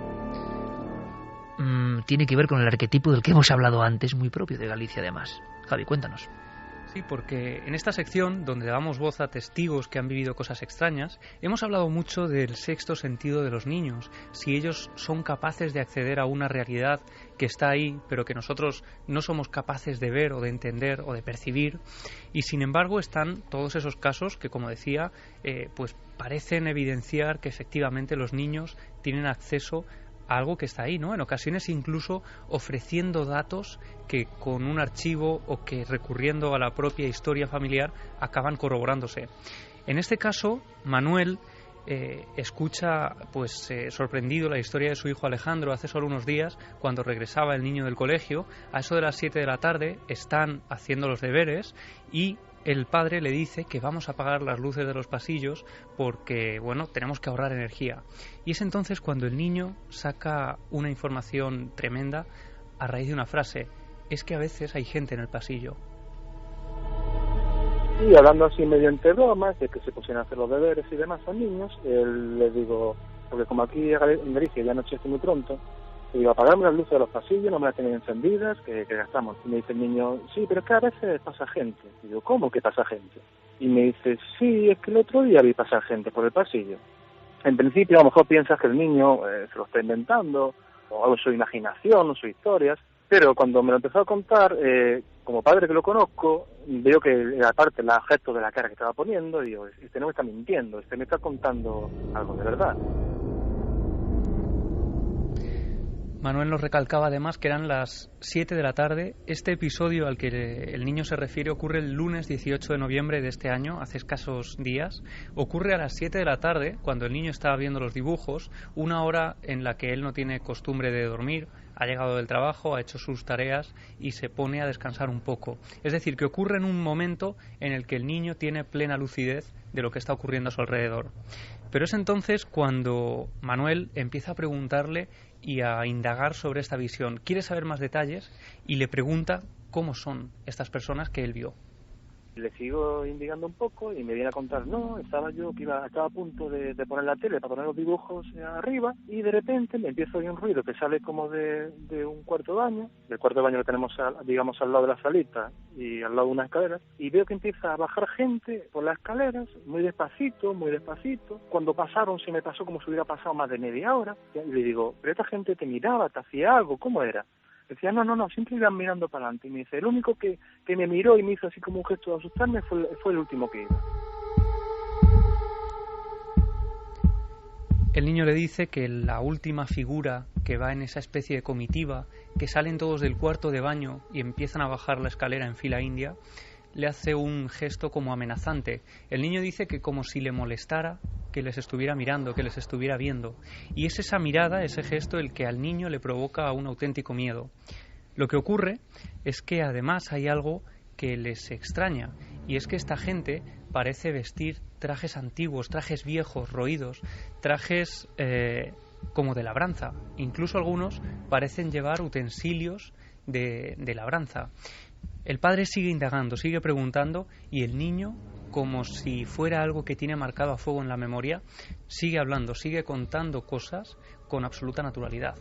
tiene que ver con el arquetipo del que hemos hablado antes, muy propio de Galicia además. Javi, cuéntanos. Sí, porque en esta sección, donde damos voz a testigos que han vivido cosas extrañas, hemos hablado mucho del sexto sentido de los niños, si ellos son capaces de acceder a una realidad que está ahí, pero que nosotros no somos capaces de ver o de entender o de percibir, y sin embargo están todos esos casos que, como decía, pues parecen evidenciar que efectivamente los niños tienen acceso algo que está ahí, ¿no? En ocasiones incluso ofreciendo datos que con un archivo o que recurriendo a la propia historia familiar acaban corroborándose. En este caso, Manuel escucha pues sorprendido la historia de su hijo Alejandro hace solo unos días, cuando regresaba el niño del colegio. A eso de las 7 de la tarde están haciendo los deberes y el padre le dice que vamos a apagar las luces de los pasillos porque, bueno, tenemos que ahorrar energía. Y es entonces cuando el niño saca una información tremenda a raíz de una frase: es que a veces hay gente en el pasillo. Y hablando así medio entre bromas, de que se pusieran a hacer los deberes y demás a niños, les digo, porque como aquí en Galicia ya anochece muy pronto, le digo, apagarme las luces de los pasillos, no me las tienen encendidas, que gastamos. Y me dice el niño, sí, pero es que a veces pasa gente. Y digo, ¿cómo que pasa gente? Y me dice, sí, es que el otro día vi pasar gente por el pasillo. En principio a lo mejor piensas que el niño se lo está inventando, o algo de su imaginación, o sus historias, pero cuando me lo empezó a contar, como padre que lo conozco, veo que aparte el gesto de la cara que estaba poniendo, digo, este no me está mintiendo, este me está contando algo de verdad. Manuel nos recalcaba además que eran las 7 de la tarde. Este episodio al que el niño se refiere ocurre el lunes 18 de noviembre de este año, hace escasos días. Ocurre a las 7 de la tarde, cuando el niño estaba viendo los dibujos, una hora en la que él no tiene costumbre de dormir, ha llegado del trabajo, ha hecho sus tareas y se pone a descansar un poco. Es decir, que ocurre en un momento en el que el niño tiene plena lucidez de lo que está ocurriendo a su alrededor. Pero es entonces cuando Manuel empieza a preguntarle y a indagar sobre esta visión. Quiere saber más detalles y le pregunta cómo son estas personas que él vio. Le sigo indagando un poco y me viene a contar, no, estaba a punto de poner la tele para poner los dibujos arriba y de repente me empiezo a oír un ruido que sale como de un cuarto de baño. El cuarto de baño lo tenemos, digamos, al lado de la salita y al lado de unas escaleras, y veo que empieza a bajar gente por las escaleras, muy despacito, muy despacito. Cuando pasaron se me pasó como si hubiera pasado más de media hora y le digo, pero esta gente te miraba, te hacía algo, ¿cómo era? Decía, no, siempre iban mirando para adelante. Y me dice, el único que me miró y me hizo así como un gesto de asustarme fue el último que iba. El niño le dice que la última figura que va en esa especie de comitiva, que salen todos del cuarto de baño y empiezan a bajar la escalera en fila india, le hace un gesto como amenazante. El niño dice que como si le molestara que les estuviera mirando, que les estuviera viendo. Y es esa mirada, ese gesto, el que al niño le provoca un auténtico miedo. Lo que ocurre es que además hay algo que les extraña, y es que esta gente parece vestir trajes antiguos, trajes viejos, roídos, trajes como de labranza. Incluso algunos parecen llevar utensilios de labranza. El padre sigue indagando, sigue preguntando, y el niño, como si fuera algo que tiene marcado a fuego en la memoria, sigue hablando, sigue contando cosas con absoluta naturalidad.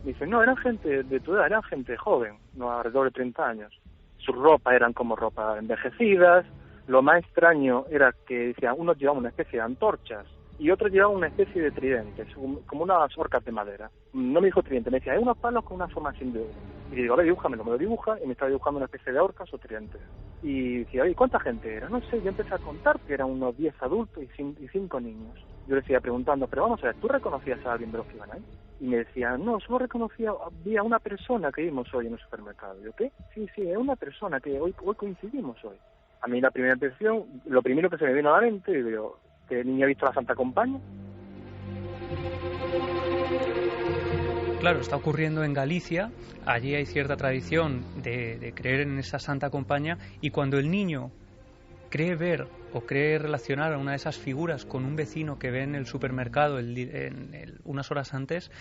Dice, no, eran gente de tu edad, eran gente joven, no alrededor de 30 años. Sus ropas eran como ropas envejecidas. Lo más extraño era que, decían, unos llevaban una especie de antorchas y otros llevaban una especie de tridentes, como unas horcas de madera. No me dijo tridente, me decía, hay unos palos con una formación de uno. Y le digo, a ver, dibújamelo, me lo dibuja, y me estaba dibujando una especie de horcas o tridentes. Y decía, oye, ¿cuánta gente era? No sé, yo empecé a contar que eran unos 10 adultos y 5 niños. Yo le seguía preguntando, pero vamos a ver, ¿tú reconocías a alguien de los que iban ahí? Y me decían, no, solo vi a una persona que vimos hoy en el supermercado. ¿Yo qué? Sí, es una persona que hoy coincidimos hoy. A mí la primera impresión, lo primero que se me vino a la mente, digo, ¿que el niño ha visto a la Santa Compaña? Claro, está ocurriendo en Galicia, allí hay cierta tradición de creer en esa Santa Compaña, y cuando el niño cree ver o cree relacionar a una de esas figuras con un vecino que ve en el supermercado unas horas antes,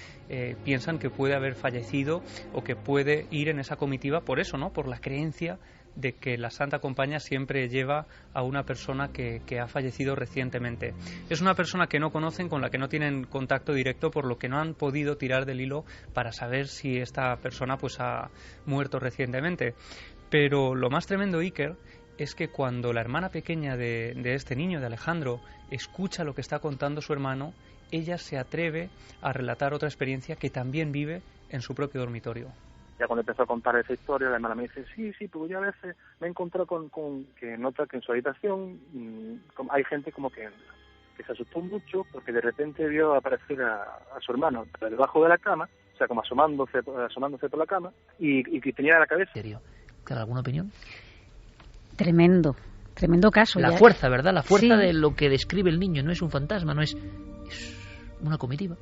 piensan que puede haber fallecido o que puede ir en esa comitiva por eso, ¿no? Por la creencia de que la Santa Compaña siempre lleva a una persona que ha fallecido recientemente. Es una persona que no conocen, con la que no tienen contacto directo, por lo que no han podido tirar del hilo para saber si esta persona pues ha muerto recientemente. Pero lo más tremendo, Iker, es que cuando la hermana pequeña de este niño, de Alejandro, escucha lo que está contando su hermano, ella se atreve a relatar otra experiencia que también vive en su propio dormitorio. Ya cuando empezó a contar esa historia, la hermana me dice, sí, pues yo a veces me he encontrado con que nota que en su habitación hay gente como que se asustó mucho porque de repente vio aparecer a su hermano debajo de la cama, o sea, como asomándose por la cama, y que tenía la cabeza. ¿En serio? ¿Alguna opinión? Tremendo caso. La fuerza, ¿verdad? La fuerza de lo que describe el niño. No es un fantasma, no es una comitiva.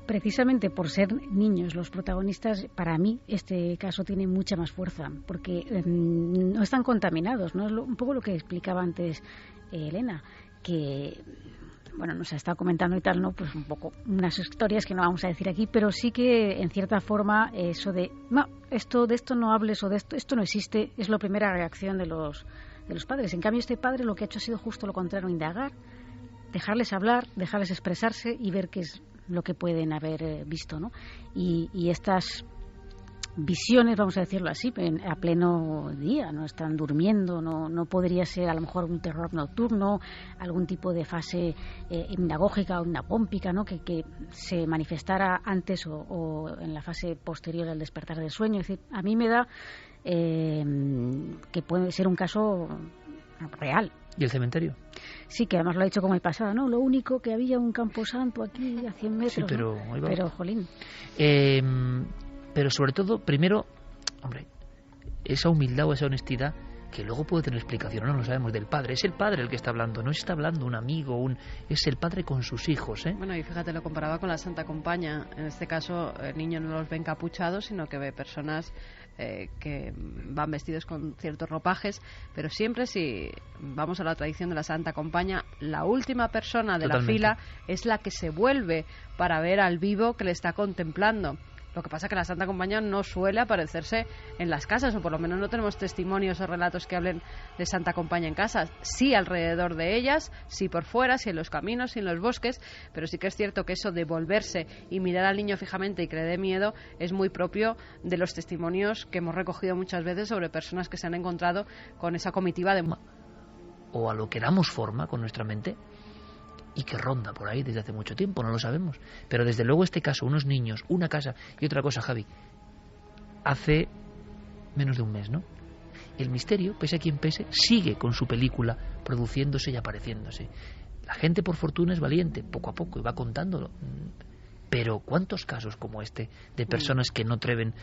Precisamente por ser niños los protagonistas, para mí este caso tiene mucha más fuerza, porque no están contaminados, ¿no? Es un poco lo que explicaba antes Elena, que nos ha estado comentando y tal, ¿no? Pues un poco unas historias que no vamos a decir aquí, pero sí que en cierta forma eso de de esto no hables, o de esto no existe, es la primera reacción de los padres. En cambio, este padre lo que ha hecho ha sido justo lo contrario, indagar, dejarles hablar, dejarles expresarse y ver qué es lo que pueden haber visto, ¿no? Y estas visiones, vamos a decirlo así, a pleno día, no están durmiendo, no podría ser a lo mejor un terror nocturno, algún tipo de fase hipnagógica o hipnopómpica, ¿no? Que se manifestara antes o en la fase posterior al despertar del sueño. Es decir, a mí me da que puede ser un caso real. ¿Y el cementerio? Sí, que además lo ha dicho como el pasado, ¿no? Lo único que había un camposanto aquí a 100 metros. Sí, pero, ¿no? Pero jolín. Pero sobre todo, primero, hombre, esa humildad o esa honestidad que luego puede tener explicación, no lo sabemos, del padre. Es el padre el que está hablando, no está hablando un amigo, es el padre con sus hijos, ¿eh? Bueno, y fíjate, lo comparaba con la Santa Compaña. En este caso, el niño no los ve encapuchados, sino que ve personas que van vestidos con ciertos ropajes, pero siempre, si vamos a la tradición de la Santa Compaña, la última persona de la fila es la que se vuelve para ver al vivo que le está contemplando. Lo que pasa es que la Santa Compañía no suele aparecerse en las casas, o por lo menos no tenemos testimonios o relatos que hablen de Santa Compañía en casas. Sí alrededor de ellas, sí por fuera, sí en los caminos, sí en los bosques, pero sí que es cierto que eso de volverse y mirar al niño fijamente y que le dé miedo es muy propio de los testimonios que hemos recogido muchas veces sobre personas que se han encontrado con esa comitiva de... O a lo que damos forma con nuestra mente, y que ronda por ahí desde hace mucho tiempo, no lo sabemos. Pero desde luego este caso, unos niños, una casa y otra cosa, Javi, hace menos de un mes, ¿no? El misterio, pese a quien pese, sigue con su película produciéndose y apareciéndose. La gente, por fortuna, es valiente, poco a poco, y va contándolo. Pero ¿cuántos casos como este de personas que no se atreven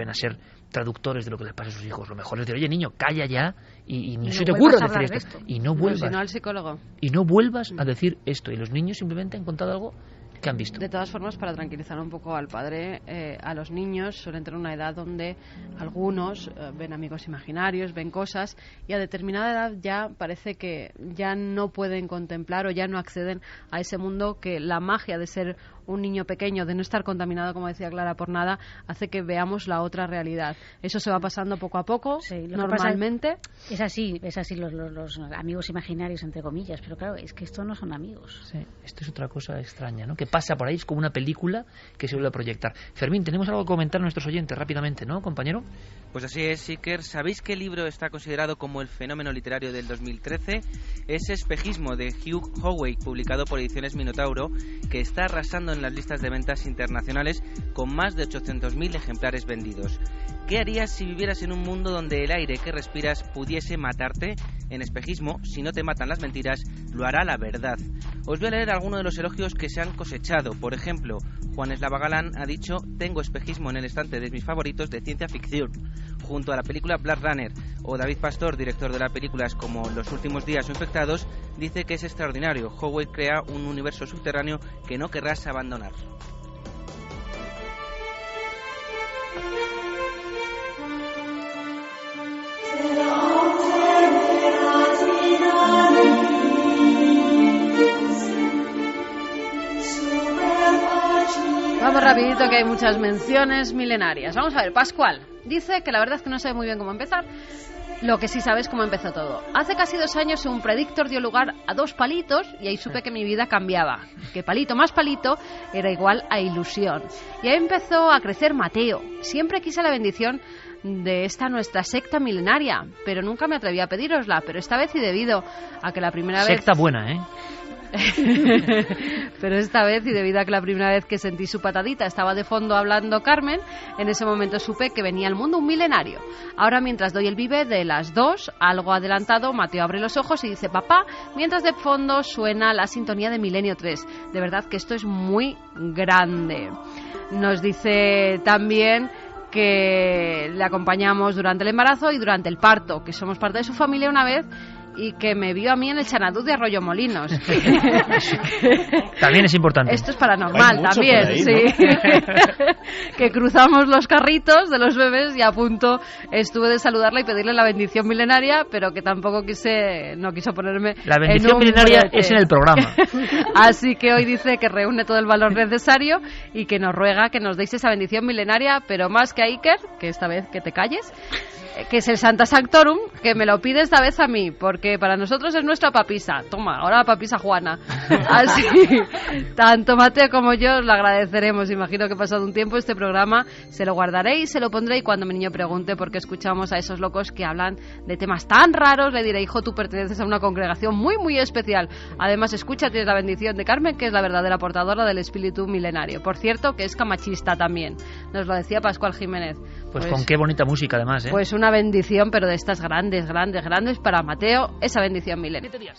a ser traductores de lo que les pasa a sus hijos? Lo mejor es decir, oye, niño, calla ya y no se te ocurra decir esto. Y no vuelvas. Si no, al psicólogo. Y no vuelvas a decir esto. Y los niños simplemente han contado algo que han visto. De todas formas, para tranquilizar un poco al padre, a los niños suelen tener una edad donde algunos ven amigos imaginarios, ven cosas, y a determinada edad ya parece que ya no pueden contemplar o ya no acceden a ese mundo que la magia de ser un niño pequeño, de no estar contaminado, como decía Clara, por nada, hace que veamos la otra realidad. Eso se va pasando poco a poco, sí, normalmente. Es así los amigos imaginarios, entre comillas, pero claro, es que estos no son amigos. Sí, esto es otra cosa extraña, ¿no? Que pasa por ahí, es como una película que se vuelve a proyectar. Fermín, tenemos algo que comentar a nuestros oyentes rápidamente, ¿no, compañero? Pues así es, Iker. ¿Sabéis qué libro está considerado como el fenómeno literario del 2013? Es Espejismo, de Hugh Howey, publicado por Ediciones Minotauro, que está arrasando en las listas de ventas internacionales con más de 800.000 ejemplares vendidos. ¿Qué harías si vivieras en un mundo donde el aire que respiras pudiese matarte? En Espejismo, si no te matan las mentiras, lo hará la verdad. Os voy a leer algunos de los elogios que se han cosechado. Por ejemplo, Juan Eslava Galán ha dicho: tengo espejismo en el estante de mis favoritos de ciencia ficción, junto a la película Blade Runner. O David Pastor, director de las películas como Los últimos días o Infectados, dice que es extraordinario. Howey crea un universo subterráneo que no querrás abandonar. Vamos rapidito, que hay muchas menciones milenarias. Vamos a ver, Pascual dice que la verdad es que no sabe muy bien cómo empezar. Lo que sí sabe es cómo empezó todo. Hace casi 2 años un predictor dio lugar a 2 palitos y ahí supe que mi vida cambiaba. Que palito más palito era igual a ilusión. Y ahí empezó a crecer Mateo. Siempre quise la bendición de esta nuestra secta milenaria, pero nunca me atreví a pedírosla. Pero esta vez, y debido a que la primera vez... Secta buena, ¿eh? Pero esta vez, y debido a que la primera vez que sentí su patadita estaba de fondo hablando Carmen, en ese momento supe que venía al mundo un milenario. Ahora, mientras doy el vive de las 2, algo adelantado, Mateo abre los ojos y dice papá, mientras de fondo suena la sintonía de Milenio 3. De verdad que esto es muy grande. Nos dice también que le acompañamos durante el embarazo y durante el parto, que somos parte de su familia una vez, y que me vio a mí en el Xanadu de Arroyo Molinos. También es importante. Esto es paranormal también, ahí, sí. ¿No? Que cruzamos los carritos de los bebés y a punto estuve de saludarla y pedirle la bendición milenaria, pero que tampoco no quiso ponerme la bendición milenaria brete. Es en el programa. Así que hoy dice que reúne todo el valor necesario y que nos ruega que nos deis esa bendición milenaria, pero más que a Iker, que esta vez que te calles, que es el Santa Sanctorum, que me lo pide esta vez a mí, porque para nosotros es nuestra papisa. Toma, ahora la papisa Juana. Así, tanto Mateo como yo os lo agradeceremos. Imagino que pasado un tiempo este programa se lo guardaré y se lo pondré, y cuando mi niño pregunte por qué escuchamos a esos locos que hablan de temas tan raros, le diré: hijo, tú perteneces a una congregación muy, muy especial. Además, escucha, tienes la bendición de Carmen, que es la verdadera portadora del espíritu milenario. Por cierto, que es camachista también. Nos lo decía Pascual Jiménez. Pues con qué bonita música, además, ¿eh? Pues una bendición, pero de estas grandes, grandes, grandes para Mateo, esa bendición milenaria.